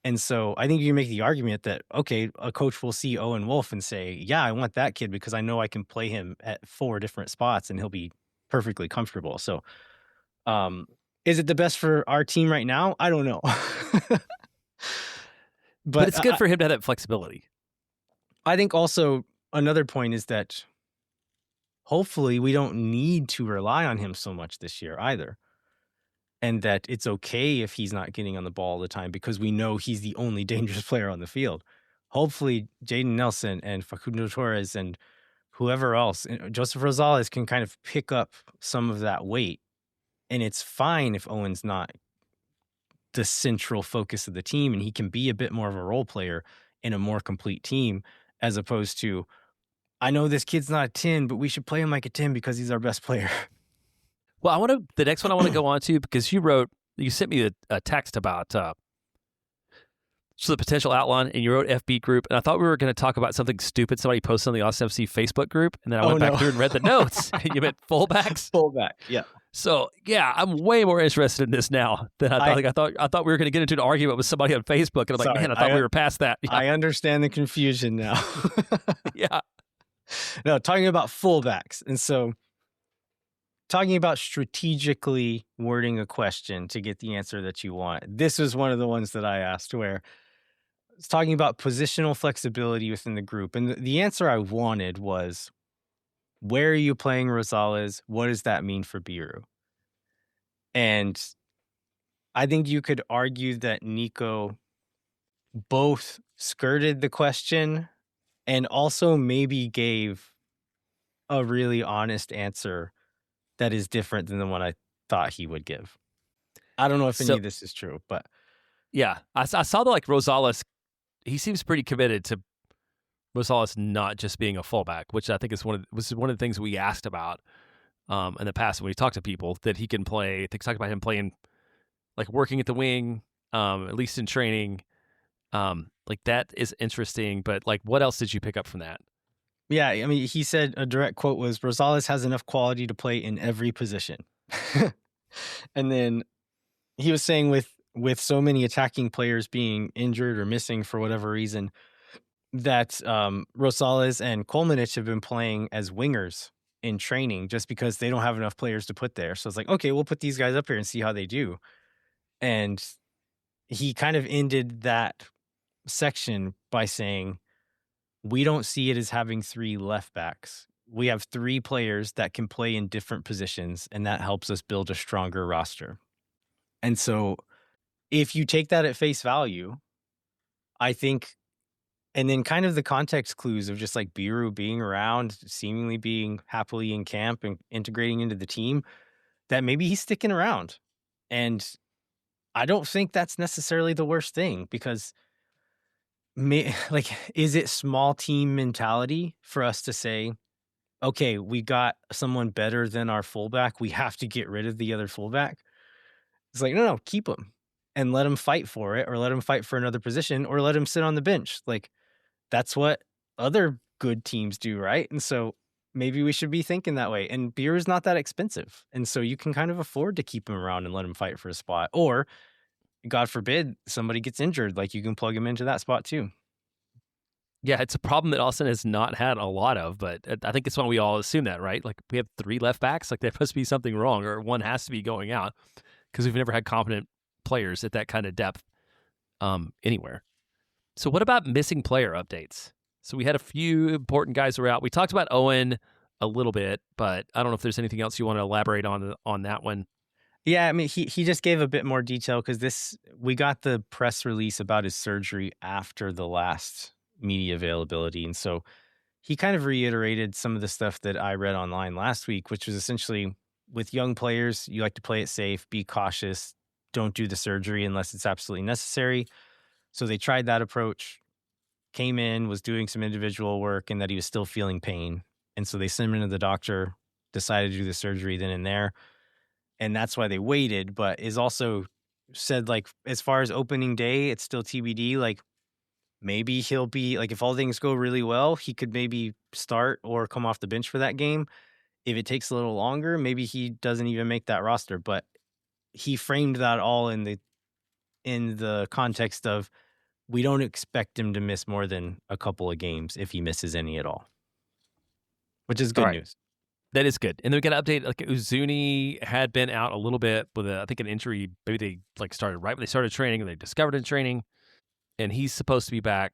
And so I think you make the argument that, okay, a coach will see Owen Wolf and say, yeah, I want that kid because I know I can play him at 4 different spots and he'll be perfectly comfortable. So, um, is it the best for our team right now? I don't know. But But it's good for him to have that flexibility. I think also another point is that hopefully we don't need to rely on him so much this year either. And that it's okay if he's not getting on the ball all the time because we know he's the only dangerous player on the field. Hopefully, Jaden Nelson and Facundo Torres and whoever else, Joseph Rosales can kind of pick up some of that weight. And it's fine if Owen's not the central focus of the team and he can be a bit more of a role player in a more complete team, as opposed to, I know this kid's not a 10, but we should play him like a 10 because he's our best player. Well, the next one I want to go on to, because you sent me a text about so the potential outline, and you wrote FB group, and I thought we were going to talk about something stupid somebody posted on the Austin FC Facebook group, and then I went back through and read the notes. You meant fullbacks? Fullback, yeah. So yeah, I'm way more interested in this now than I thought. I thought we were going to get into an argument with somebody on Facebook, and I'm like, man, I thought we were past that. Yeah. I understand the confusion now. Yeah. No, talking about fullbacks, and so talking about strategically wording a question to get the answer that you want. This was one of the ones that I asked where it's talking about positional flexibility within the group. And the answer I wanted was, where are you playing Rosales? What does that mean for Biru? And I think you could argue that Nico both skirted the question and also maybe gave a really honest answer that is different than the one I thought he would give. I don't know if any of this is true, but yeah, I saw that Rosales, he seems pretty committed to Rosales not just being a fullback, which I think is one of the things we asked about in the past when we talked to people, that he can play. They talked about him playing, working at the wing, at least in training. That is interesting. But what else did you pick up from that? Yeah, I mean, he said, a direct quote was, Rosales has enough quality to play in every position. And then he was saying with so many attacking players being injured or missing for whatever reason, that Rosales and Kolmanic have been playing as wingers in training just because they don't have enough players to put there. So it's like, okay, we'll put these guys up here and see how they do. And he kind of ended that section by saying, we don't see it as having 3 left backs. We have 3 players that can play in different positions, and that helps us build a stronger roster. And so if you take that at face value, I think, and then kind of the context clues of just Biru being around, seemingly being happily in camp and integrating into the team, that maybe he's sticking around. And I don't think that's necessarily the worst thing, because is it small team mentality for us to say, okay, we got someone better than our fullback, we have to get rid of the other fullback? It's no, keep him and let him fight for it, or let him fight for another position, or let him sit on the bench. That's what other good teams do, right? And so maybe we should be thinking that way. And beer is not that expensive, and so you can kind of afford to keep him around and let him fight for a spot. Or, God forbid, somebody gets injured, you can plug him into that spot too. Yeah, it's a problem that Austin has not had a lot of, but I think it's why we all assume that, right? We have 3 left backs, there must be something wrong, or one has to be going out, because we've never had competent players at that kind of depth anywhere. So what about missing player updates? So we had a few important guys who were out. We talked about Owen a little bit, but I don't know if there's anything else you want to elaborate on that one. Yeah, I mean, he just gave a bit more detail, because we got the press release about his surgery after the last media availability. And so he kind of reiterated some of the stuff that I read online last week, which was essentially, with young players, you like to play it safe, be cautious, don't do the surgery unless it's absolutely necessary. So they tried that approach, came in, was doing some individual work, and that he was still feeling pain. And so they sent him into the doctor, decided to do the surgery then and there. And that's why they waited, but is also said, as far as opening day, it's still TBD. Maybe he'll be, if all things go really well, he could maybe start or come off the bench for that game. If it takes a little longer, maybe he doesn't even make that roster. But he framed that all in the context of, we don't expect him to miss more than a couple of games if he misses any at all, which is good news. That is good. And then we got an update, Uzuni had been out a little bit with an injury. Maybe they started right when they started training, and they discovered in training, and he's supposed to be back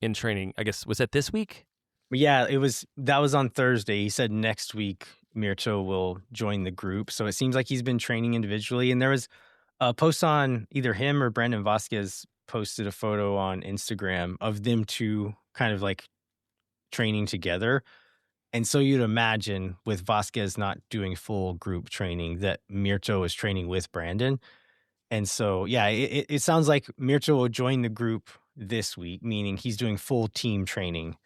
in training. I guess, was that this week? Yeah, that was on Thursday. He said next week Mirto will join the group. So it seems like he's been training individually. And there was a post on either him or Brandon Vasquez posted a photo on Instagram of them two kind of training together. And so you'd imagine, with Vasquez not doing full group training, that Mirto is training with Brandon. And so, yeah, it sounds like Mirto will join the group this week, meaning he's doing full team training,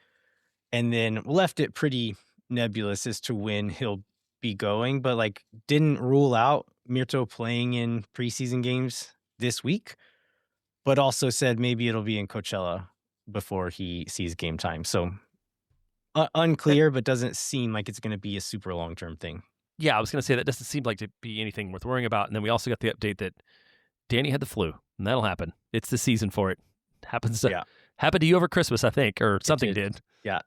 and then left it pretty nebulous as to when he'll be going, but like didn't rule out Mirto playing in preseason games this week, but also said maybe it'll be in Coachella before he sees game time. So unclear, but doesn't seem like it's going to be a super long-term thing. Yeah, I was going to say that doesn't seem like to be anything worth worrying about. And then we also got the update that Danny had the flu, and that'll happen. It's the season for it. Happened to you over Christmas, I think, or something did. Yeah.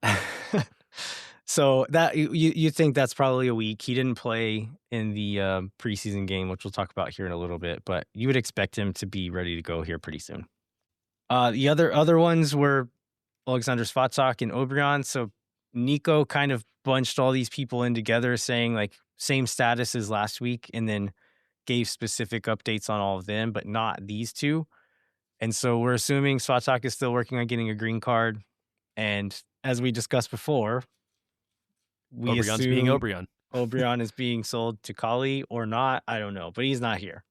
So that you think that's probably a week. He didn't play in the preseason game, which we'll talk about here in a little bit, but you would expect him to be ready to go here pretty soon. The other ones were Alexander Svatak and Obrian. So Nico kind of bunched all these people in together, saying like same status as last week, and then gave specific updates on all of them, but not these two. And so we're assuming Svatak is still working on getting a green card. And as we discussed before, we Obrian's being Obrian. Obrian is being sold to Kali or not. I don't know, but he's not here.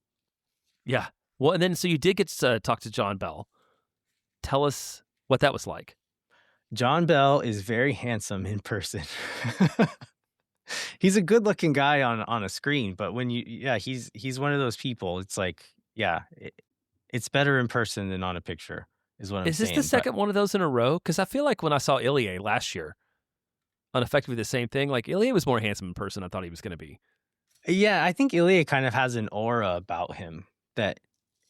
Yeah. Well, and then so you did get to talk to Jon Bell. Tell us what that was like. Jon Bell is very handsome in person. He's a good-looking guy on a screen, but when he's one of those people. It's like, it's better in person than on a picture, is what I'm saying. Is this the second one of those in a row? Because I feel like when I saw Ilie last year, on effectively the same thing, like Ilie was more handsome in person than I thought he was going to be. Yeah, I think Ilie kind of has an aura about him that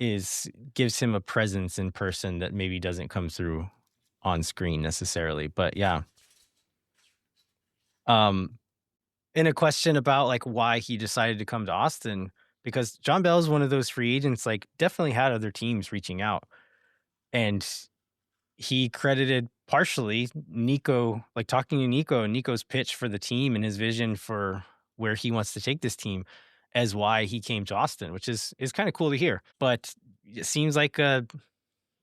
gives him a presence in person that maybe doesn't come through on screen necessarily. But yeah. In a question about like why he decided to come to Austin, because Jon Bell is one of those free agents, like definitely had other teams reaching out, and he credited partially Nico, like talking to Nico and Nico's pitch for the team and his vision for where he wants to take this team as why he came to Austin, which is kind of cool to hear. But it seems like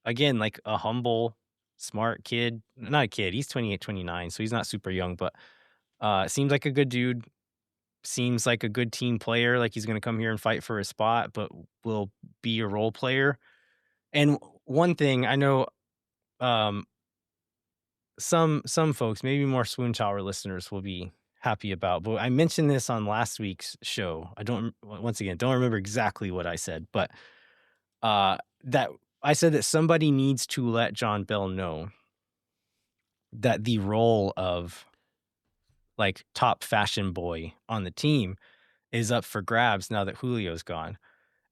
again, like a humble, smart kid, not a kid. He's 28, 29, so he's not super young, but seems like a good dude. Seems like a good team player. Like he's going to come here and fight for a spot, but will be a role player. And one thing I know, some folks, maybe more Swoon Tower listeners, will be happy about. But I mentioned this on last week's show. Don't remember exactly what I said, but that I said that somebody needs to let Jon Bell know that the role of like top fashion boy on the team is up for grabs now that Julio's gone.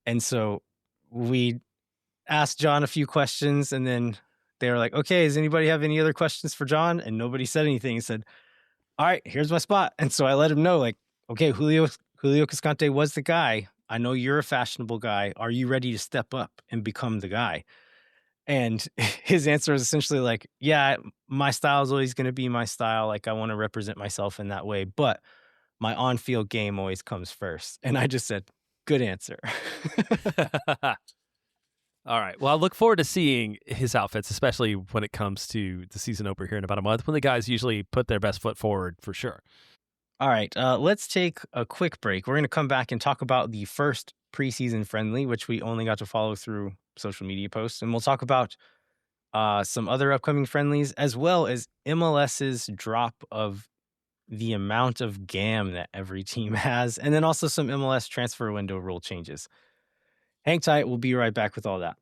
And so we asked Jon a few questions, and then they were like, okay, does anybody have any other questions for Jon? And nobody said anything. He said, all right, here's my spot. And so I let him know, like, okay, Julio Cascante was the guy. I know you're a fashionable guy. Are you ready to step up and become the guy? And his answer is essentially like, yeah, my style is always going to be my style. Like I want to represent myself in that way, but my on-field game always comes first. And I just said, good answer. All right. Well, I look forward to seeing his outfits, especially when it comes to the season opener here in about a month, when the guys usually put their best foot forward for sure. All right. Let's take a quick break. We're going to come back and talk about the first preseason friendly, which we only got to follow through social media posts. And we'll talk about some other upcoming friendlies, as well as MLS's drop of the amount of GAM that every team has, and then also some MLS transfer window rule changes. Hang tight. We'll be right back with all that.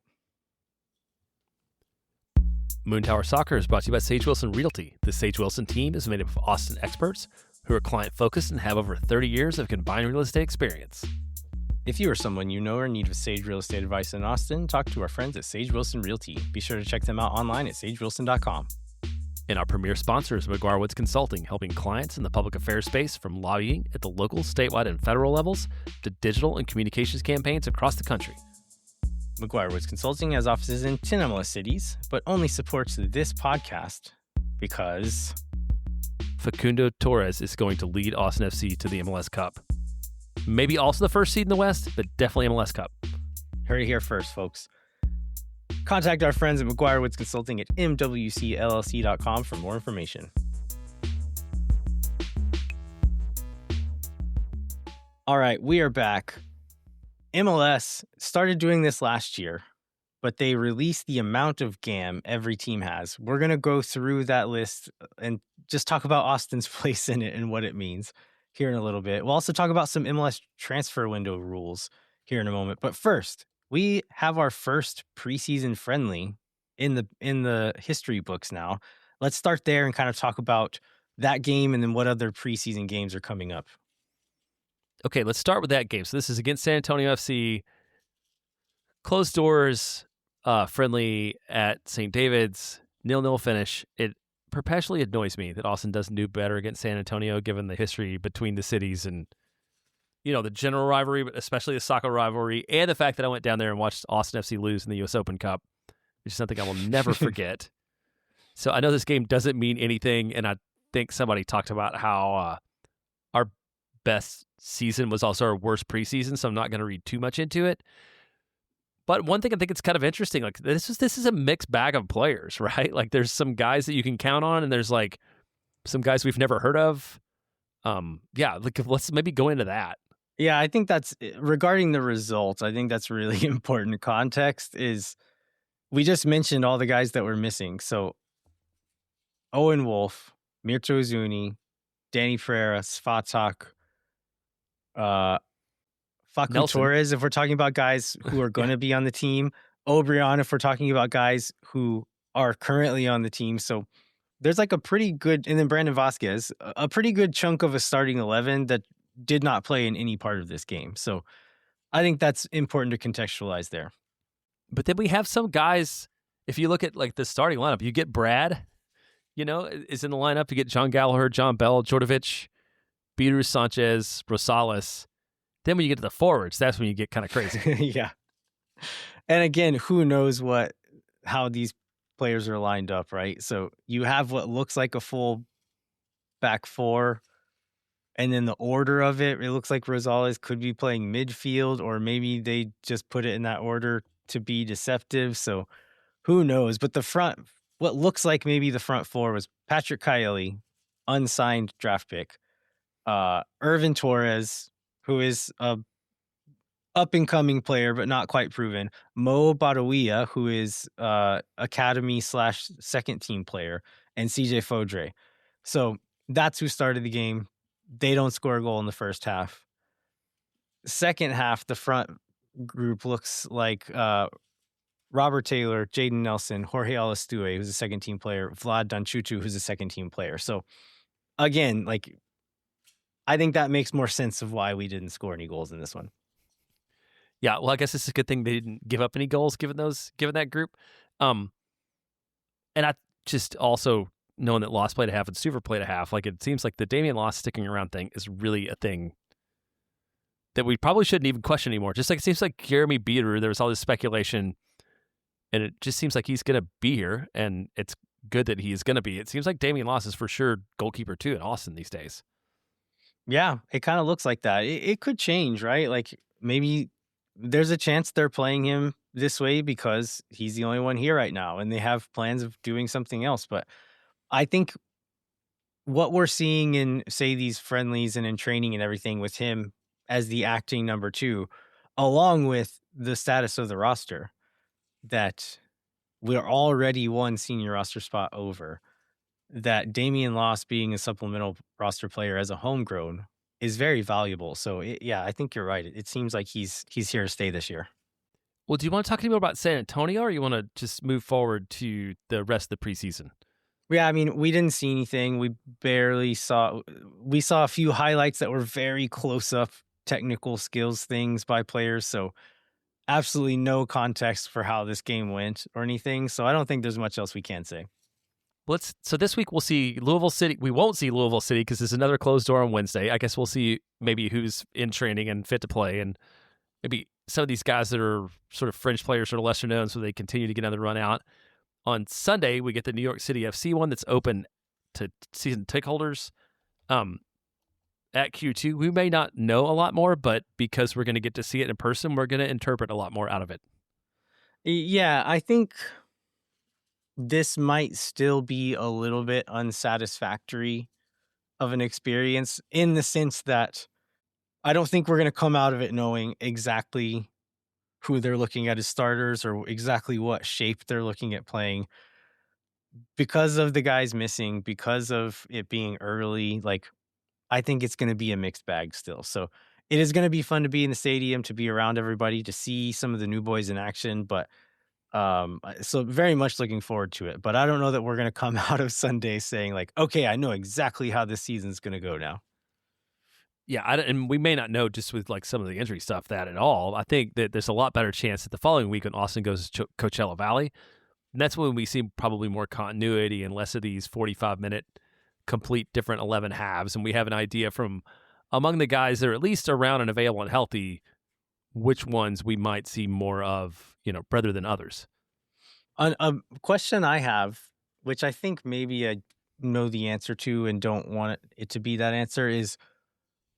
Moon Tower Soccer is brought to you by Sage Wilson Realty. The Sage Wilson team is made up of Austin experts who are client-focused and have over 30 years of combined real estate experience. If you or someone you know are in need of Sage real estate advice in Austin, talk to our friends at Sage Wilson Realty. Be sure to check them out online at sagewilson.com. And our premier sponsor is McGuire Woods Consulting, helping clients in the public affairs space from lobbying at the local, statewide, and federal levels to digital and communications campaigns across the country. McGuire Woods Consulting has offices in 10 MLS cities, but only supports this podcast because Facundo Torres is going to lead Austin FC to the MLS Cup. Maybe also the first seed in the West, but definitely MLS Cup. Heard it here first, folks. Contact our friends at McGuire Woods Consulting at mwcllc.com for more information. All right, we are back. MLS started doing this last year, but they release the amount of GAM every team has. We're going to go through that list and just talk about Austin's place in it and what it means here in a little bit. We'll also talk about some MLS transfer window rules here in a moment. But first, we have our first preseason friendly in the history books now. Let's start there and kind of talk about that game and then what other preseason games are coming up. Okay, let's start with that game. So this is against San Antonio FC. Closed doors, friendly at St. David's, 0-0 finish. It perpetually annoys me that Austin doesn't do better against San Antonio, given the history between the cities and, the general rivalry, but especially the soccer rivalry, and the fact that I went down there and watched Austin FC lose in the U.S. Open Cup, which is something I will never forget. So I know this game doesn't mean anything, and I think somebody talked about how our best season was also our worst preseason, so I'm not going to read too much into it. But one thing I think it's kind of interesting, like this is a mixed bag of players, right? Like there's some guys that you can count on, and there's like some guys we've never heard of. Let's maybe go into that. Yeah, I think that's regarding the results. I think that's really important context is we just mentioned all the guys that were missing. So Owen Wolf, Mirto Zuni, Danny Pereira, Svatak, Facundo Torres, if we're talking about guys who are going to be on the team, Obrian, if we're talking about guys who are currently on the team. So there's like a pretty good, and then Brandon Vasquez, a pretty good chunk of a starting 11 that did not play in any part of this game. So I think that's important to contextualize there. But then we have some guys, if you look at like the starting lineup, you get Brad, is in the lineup. You get John Gallagher, Jon Bell, Jordovic, Beatriz Sanchez, Rosales. Then when you get to the forwards, that's when you get kind of crazy. Yeah. And again, who knows how these players are lined up, right? So you have what looks like a full back four, and then the order of it looks like Rosales could be playing midfield, or maybe they just put it in that order to be deceptive. So who knows? But the front, what looks like maybe the front four was Patrick Kaeli, unsigned draft pick, Irvin Torres, who is a up-and-coming player, but not quite proven. Mo Badawia, who is academy/second-team player, and CJ Fodre. So that's who started the game. They don't score a goal in the first half. Second half, the front group looks like Robert Taylor, Jaden Nelson, Jorge Alastue, who's a second-team player, Vlad Danchutu, who's a second-team player. So again, like, I think that makes more sense of why we didn't score any goals in this one. Yeah, well, I guess it's a good thing they didn't give up any goals given that group. And I just also knowing that Loss played a half and Stuver played a half, like it seems like the Damian Loss sticking around thing is really a thing that we probably shouldn't even question anymore. Just like it seems like Jeremy Beater, there was all this speculation, and it just seems like he's going to be here, and it's good that he's going to be. It seems like Damian Loss is for sure goalkeeper too in Austin these days. Yeah, it kind of looks like that. It could change, right? Like maybe there's a chance they're playing him this way because he's the only one here right now, and they have plans of doing something else. But I think what we're seeing in, say, these friendlies and in training and everything with him as the acting number 2, along with the status of the roster, that we're already one senior roster spot over, that Damian Loss being a supplemental roster player as a homegrown is very valuable. So I think you're right. It seems like he's here to stay this year. Well, do you want to talk to me about San Antonio, or you want to just move forward to the rest of the preseason? Yeah, I mean, we didn't see anything. We saw a few highlights that were very close up technical skills things by players. So absolutely no context for how this game went or anything. So I don't think there's much else we can say. So this week we'll see Louisville City. We won't see Louisville City because there's another closed door on Wednesday. I guess we'll see maybe who's in training and fit to play, and maybe some of these guys that are sort of fringe players, sort of lesser known, so they continue to get another run out. On Sunday, we get the New York City FC one that's open to season ticket holders. At Q2, we may not know a lot more, but because we're going to get to see it in person, we're going to interpret a lot more out of it. Yeah, I think this might still be a little bit unsatisfactory of an experience, in the sense that I don't think we're going to come out of it knowing exactly who they're looking at as starters or exactly what shape they're looking at playing. Because of the guys missing, because of it being early, like, I think it's gonna be a mixed bag still. So, it is gonna be fun to be in the stadium, to be around everybody, to see some of the new boys in action, but, so very much looking forward to it, but I don't know that we're gonna come out of Sunday saying like, "Okay, I know exactly how this season's gonna go now." Yeah, and we may not know just with like some of the injury stuff that at all. I think that there's a lot better chance that the following week when Austin goes to Coachella Valley, and that's when we see probably more continuity and less of these 45-minute complete different 11 halves, and we have an idea from among the guys that are at least around and available and healthy, which ones we might see more of, rather than others. A question I have, which I think maybe I know the answer to and don't want it to be that answer, is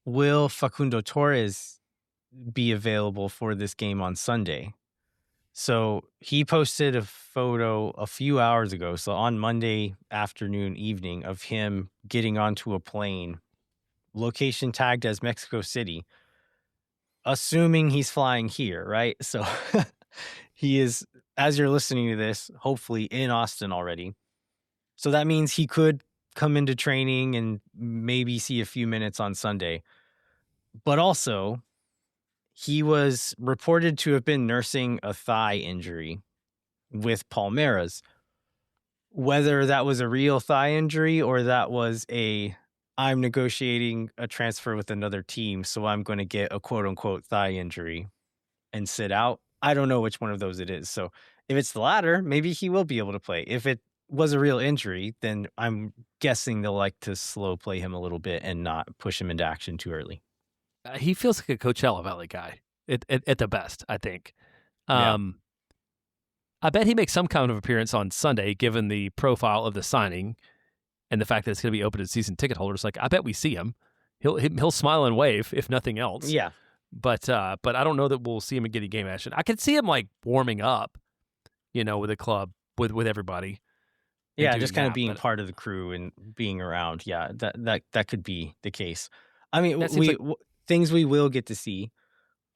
will Facundo Torres be available for this game on Sunday? So he posted a photo a few hours ago, so on Monday afternoon, evening, of him getting onto a plane, location tagged as Mexico City, assuming he's flying here, right? So he is, as you're listening to this, hopefully in Austin already. So that means he could come into training and maybe see a few minutes on Sunday. But also, he was reported to have been nursing a thigh injury with Palmeiras. Whether that was a real thigh injury or that was I'm negotiating a transfer with another team, so I'm going to get a quote unquote thigh injury and sit out. I don't know which one of those it is. So if it's the latter, maybe he will be able to play. If it was a real injury, then I'm guessing they'll like to slow play him a little bit and not push him into action too early. He feels like a Coachella Valley guy at the best, I think. Yeah. I bet he makes some kind of appearance on Sunday, given the profile of the signing and the fact that it's going to be open to season ticket holders. Like, I bet we see him. He'll smile and wave, if nothing else. Yeah. But I don't know that we'll see him in getting game action. I could see him like warming up, with the club, with everybody. Yeah, just kind of being part of the crew and being around. Yeah, that could be the case. I mean, things we will get to see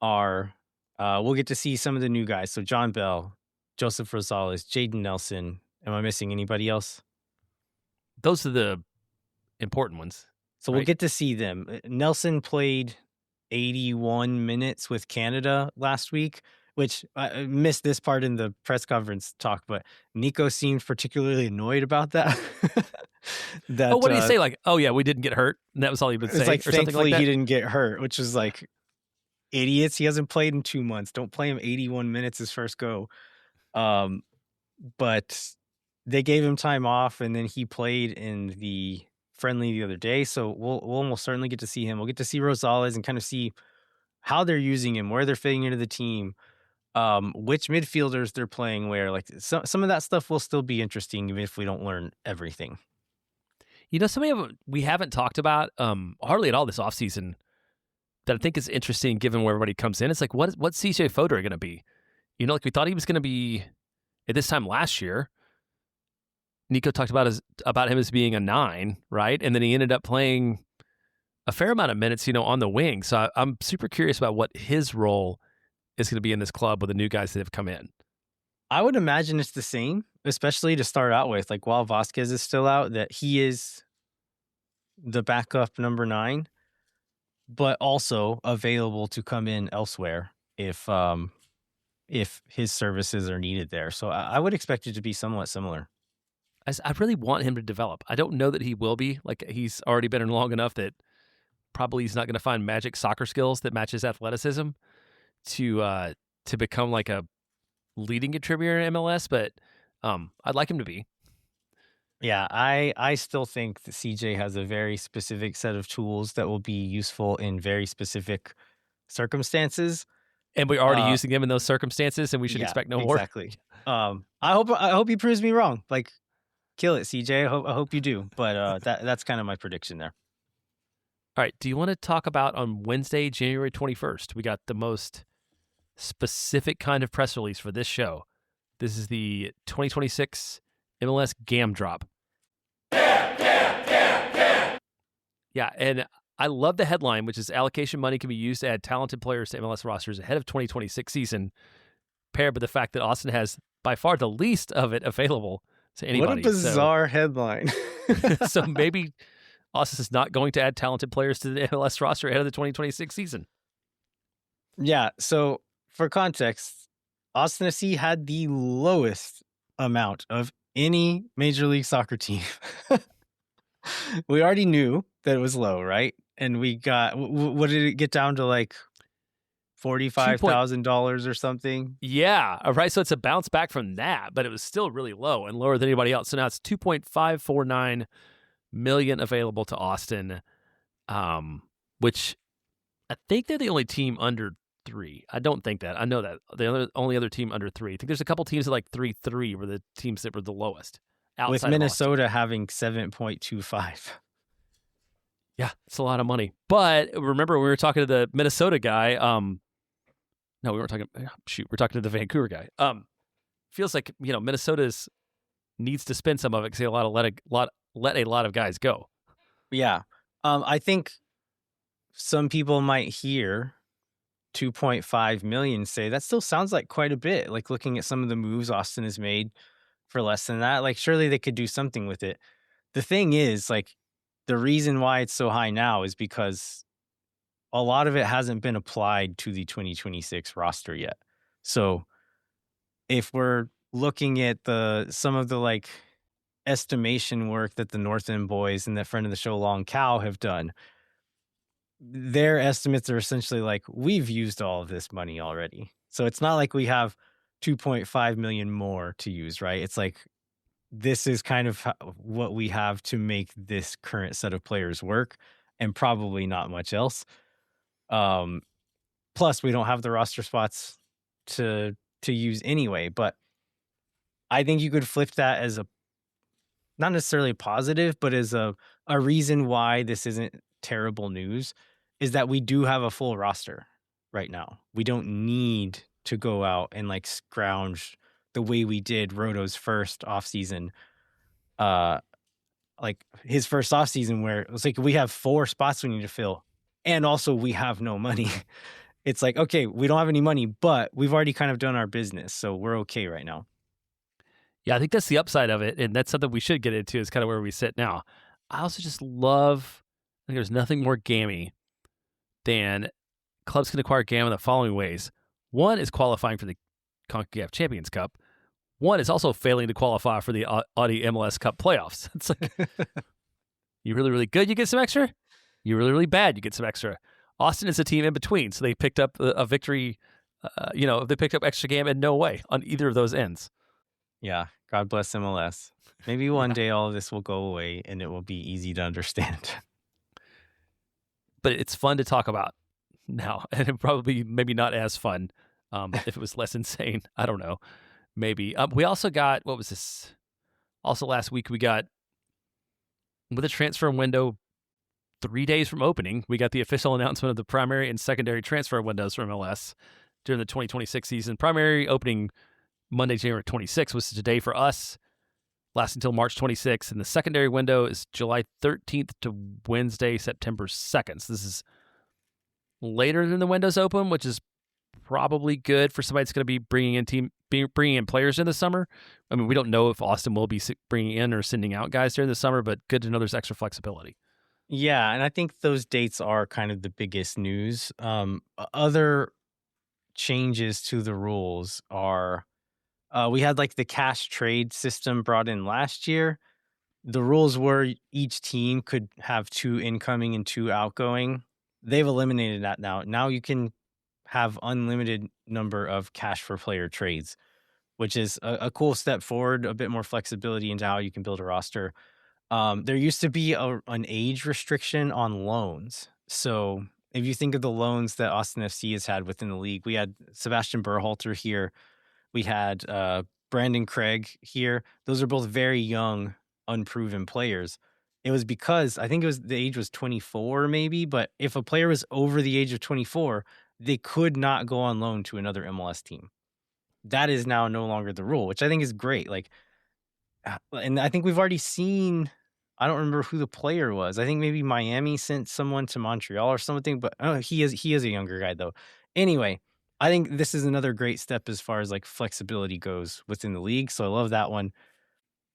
are we'll get to see some of the new guys. So Jon Bell, Joseph Rosales, Jaden Nelson. Am I missing anybody else? Those are the important ones. So we'll get to see them. Nelson played 81 minutes with Canada last week, which I missed this part in the press conference talk, but Nico seemed particularly annoyed about that. What did he say? Like, oh yeah, we didn't get hurt. And that was all he would say. It's like, or thankfully like he didn't get hurt, which is like, idiots. He hasn't played in 2 months. Don't play him 81 minutes his first go. But they gave him time off, and then he played in the friendly the other day. So we'll almost certainly get to see him. We'll get to see Rosales and kind of see how they're using him, where they're fitting into the team, which midfielders they're playing where. Like some of that stuff will still be interesting, even if we don't learn everything. Something we haven't talked about hardly at all this offseason that I think is interesting given where everybody comes in. It's like, what's CJ Fodor going to be? Like we thought he was going to be at this time last year. Nico talked about him as being a 9, right? And then he ended up playing a fair amount of minutes, on the wing. So I'm super curious about what his role is going to be in this club with the new guys that have come in. I would imagine it's the same, especially to start out with. Like while Vasquez is still out, that he is the backup number 9, but also available to come in elsewhere if his services are needed there. So I would expect it to be somewhat similar. I really want him to develop. I don't know that he will be. Like he's already been in long enough that probably he's not going to find magic soccer skills that matches athleticism to become like a leading contributor in MLS. But I'd like him to be. Yeah, I still think that CJ has a very specific set of tools that will be useful in very specific circumstances. And we're already using them in those circumstances, and we should expect no more. Exactly. I hope he proves me wrong. Like, kill it, CJ. I hope you do. But that's kind of my prediction there. All right. Do you want to talk about on Wednesday, January 21st? We got the most specific kind of press release for this show. This is the 2026 MLS GAM drop. Yeah, and I love the headline, which is allocation money can be used to add talented players to MLS rosters ahead of 2026 season. paired with the fact that Austin has by far the least of it available to anybody. What a bizarre headline. So maybe Austin is not going to add talented players to the MLS roster ahead of the 2026 season. Yeah, so for context, Austin FC had the lowest amount of any Major League Soccer team. We already knew that it was low, right? And we got, what did it get down to, like $45,000 or something? Yeah, right. So it's a bounce back from that, but it was still really low and lower than anybody else. So now it's $2.549 million available to Austin, which I think they're the only team under 3. I don't think that. I know that the only other team under 3. I think there's a couple teams that like 3.3 were the teams that were the lowest. With Minnesota having 7.25. Yeah, it's a lot of money. But remember, we were talking to the Minnesota guy. No, we weren't talking. Shoot, we're talking to the Vancouver guy. Feels like Minnesota's needs to spend some of it because they let a lot of guys go. Yeah, I think some people might hear 2.5 million say that still sounds like quite a bit. Like looking at some of the moves Austin has made for less than that, like surely they could do something with it. The thing is, like, the reason why it's so high now is because a lot of it hasn't been applied to the 2026 roster yet. So if we're looking at some of the like estimation work that the North End boys and that friend of the show Long Cow have done, their estimates are essentially like, we've used all of this money already. So it's not like we have 2.5 million more to use, right? It's like, this is kind of what we have to make this current set of players work, and probably not much else. Plus we don't have the roster spots to use anyway, but I think you could flip that as not necessarily positive, but as a reason why this isn't terrible news, is that we do have a full roster right now. We don't need to go out and like scrounge the way we did Rodo's first offseason, like his first offseason, where it was like we have 4 spots we need to fill, and also we have no money. It's like, okay, we don't have any money, but we've already kind of done our business, so we're okay right now. Yeah, I think that's the upside of it, and that's something we should get into, is kind of where we sit now. I also just love, I think there's nothing more gammy than clubs can acquire GAM in the following ways. One is qualifying for the CONCACAF Champions Cup. One is also failing to qualify for the Audi MLS Cup playoffs. It's like, you're really, really good, you get some extra. You're really, really bad, you get some extra. Austin is a team in between, so they picked up a victory. They picked up extra GAM in no way on either of those ends. Yeah, God bless MLS. Maybe one day all of this will go away and it will be easy to understand. But it's fun to talk about now, and it probably maybe not as fun if it was less insane. I don't know. Maybe. We also got, what was this? Also last week we got, with the transfer window 3 days from opening, we got the official announcement of the primary and secondary transfer windows from MLS during the 2026 season. Primary opening Monday, January 26th was today for us, lasts until March 26th, and the secondary window is July 13th to Wednesday, September 2nd. So this is later than the windows open, which is probably good for somebody that's going to be bringing in players in the summer. I mean, we don't know if Austin will be bringing in or sending out guys during the summer, but good to know there's extra flexibility. Yeah, and I think those dates are kind of the biggest news. Other changes to the rules are, we had like the cash trade system brought in last year. The rules were each team could have 2 incoming and 2 outgoing. They've eliminated that now. Now you can have unlimited number of cash for player trades, which is a cool step forward, a bit more flexibility into how you can build a roster. There used to be an age restriction on loans. So if you think of the loans that Austin FC has had within the league, we had Sebastian Berhalter here. We had Brandon Craig here. Those are both very young, unproven players. It was because I think the age was 24 maybe, but if a player was over the age of 24, they could not go on loan to another MLS team. That is now no longer the rule, which I think is great. Like, and I think we've already seen, I don't remember who the player was. I think maybe Miami sent someone to Montreal or something, but he is a younger guy though. Anyway, I think this is another great step as far as like flexibility goes within the league. So I love that one.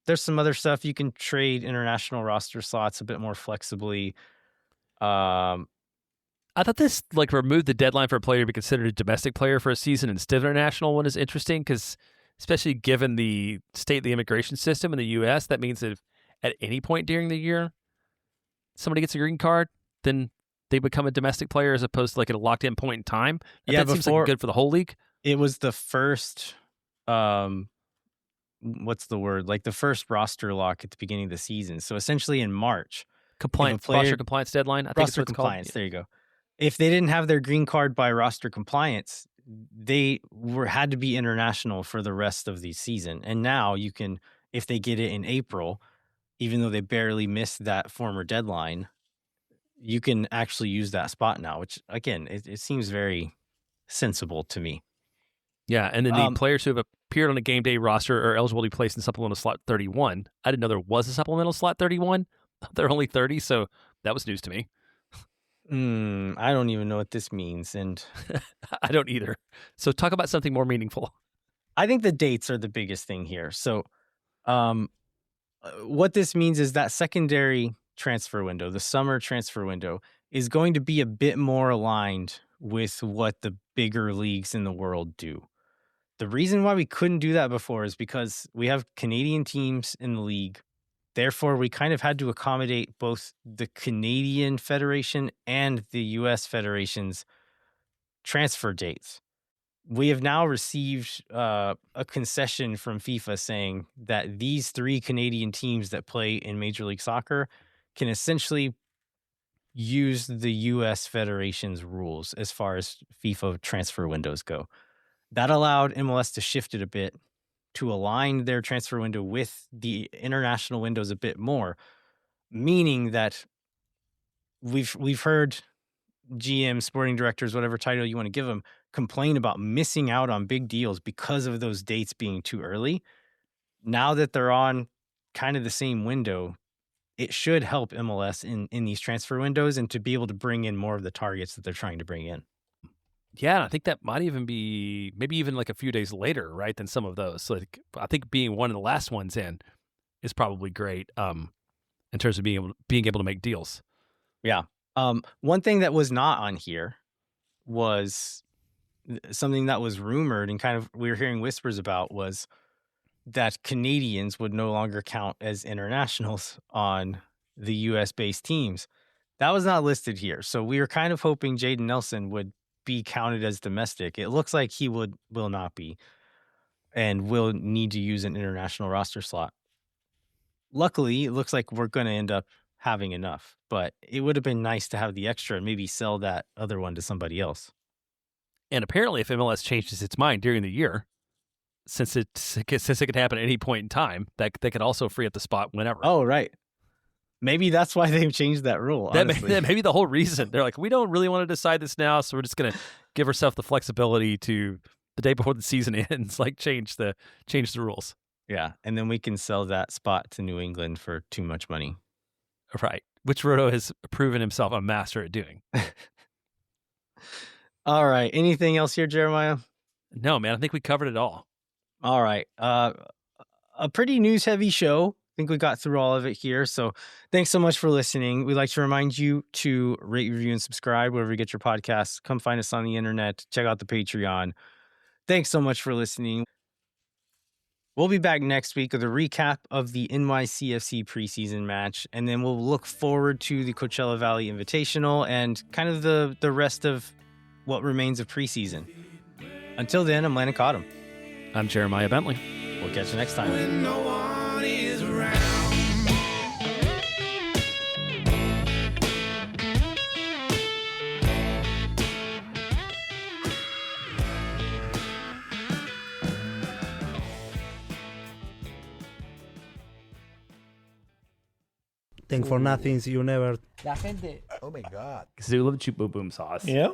There's some other stuff you can trade international roster slots a bit more flexibly. I thought this like removed the deadline for a player to be considered a domestic player for a season instead of an international one is interesting because especially given the state of the immigration system in the U.S., that means that if at any point during the year somebody gets a green card, then they become a domestic player as opposed to like at a locked in point in time. That seems like good for the whole league. It was the first, what's the word? Like the first roster lock at the beginning of the season. So essentially in March. Roster compliance deadline. I think roster compliance. There you go. If they didn't have their green card by roster compliance, they had to be international for the rest of the season. And now you can, if they get it in April, even though they barely missed that former deadline, you can actually use that spot now, which again, it seems very sensible to me. Yeah, and then the players who have appeared on a game day roster are eligible to be placed in supplemental slot 31. I didn't know there was a supplemental slot 31. They're only 30, so that was news to me. I don't even know what this means, and I don't either. So talk about something more meaningful. I think the dates are the biggest thing here. So what this means is that secondary transfer window, the summer transfer window, is going to be a bit more aligned with what the bigger leagues in the world do. The reason why we couldn't do that before is because we have Canadian teams in the league. Therefore, we kind of had to accommodate both the Canadian Federation and the U.S. Federation's transfer dates. We have now received a concession from FIFA saying that these 3 Canadian teams that play in Major League Soccer can essentially use the U.S. Federation's rules as far as FIFA transfer windows go. That allowed MLS to shift it a bit to align their transfer window with the international windows a bit more, meaning that we've heard GM, sporting directors, whatever title you want to give them, complain about missing out on big deals because of those dates being too early. Now that they're on kind of the same window, it should help MLS in these transfer windows and to be able to bring in more of the targets that they're trying to bring in. Yeah, I think that might even be maybe even like a few days later, right, than some of those. So like, I think being one of the last ones in is probably great in terms of being able to make deals. Yeah. One thing that was not on here was something that was rumored and kind of we were hearing whispers about was that Canadians would no longer count as internationals on the U.S.-based teams. That was not listed here. So we were kind of hoping Jaden Nelson would be counted as domestic. It looks like he will not be and will need to use an international roster slot. Luckily, it looks like we're going to end up having enough, but it would have been nice to have the extra and maybe sell that other one to somebody else. And apparently if MLS changes its mind during the year, since it could happen at any point in time, that they could also free up the spot whenever. Oh, right. Maybe that's why they've changed that rule. That may be the whole reason. They're like, we don't really want to decide this now, so we're just going to give ourselves the flexibility to the day before the season ends, like change the rules. Yeah, and then we can sell that spot to New England for too much money. Right, which Rodo has proven himself a master at doing. All right, anything else here, Jeremiah? No, man, I think we covered it all. All right, a pretty news-heavy show. I think we got through all of it here. So thanks so much for listening. We'd like to remind you to rate, review, and subscribe wherever you get your podcasts. Come find us on the internet. Check out the Patreon. Thanks so much for listening. We'll be back next week with a recap of the NYCFC preseason match, and then we'll look forward to the Coachella Valley Invitational and kind of the rest of what remains of preseason. Until then, I'm Landon Cottom. I'm Jeremiah Bentley. We'll catch you next time. Thank for nothings, you never. La gente. Oh my God. Because they love to chew boom boom sauce. Yeah.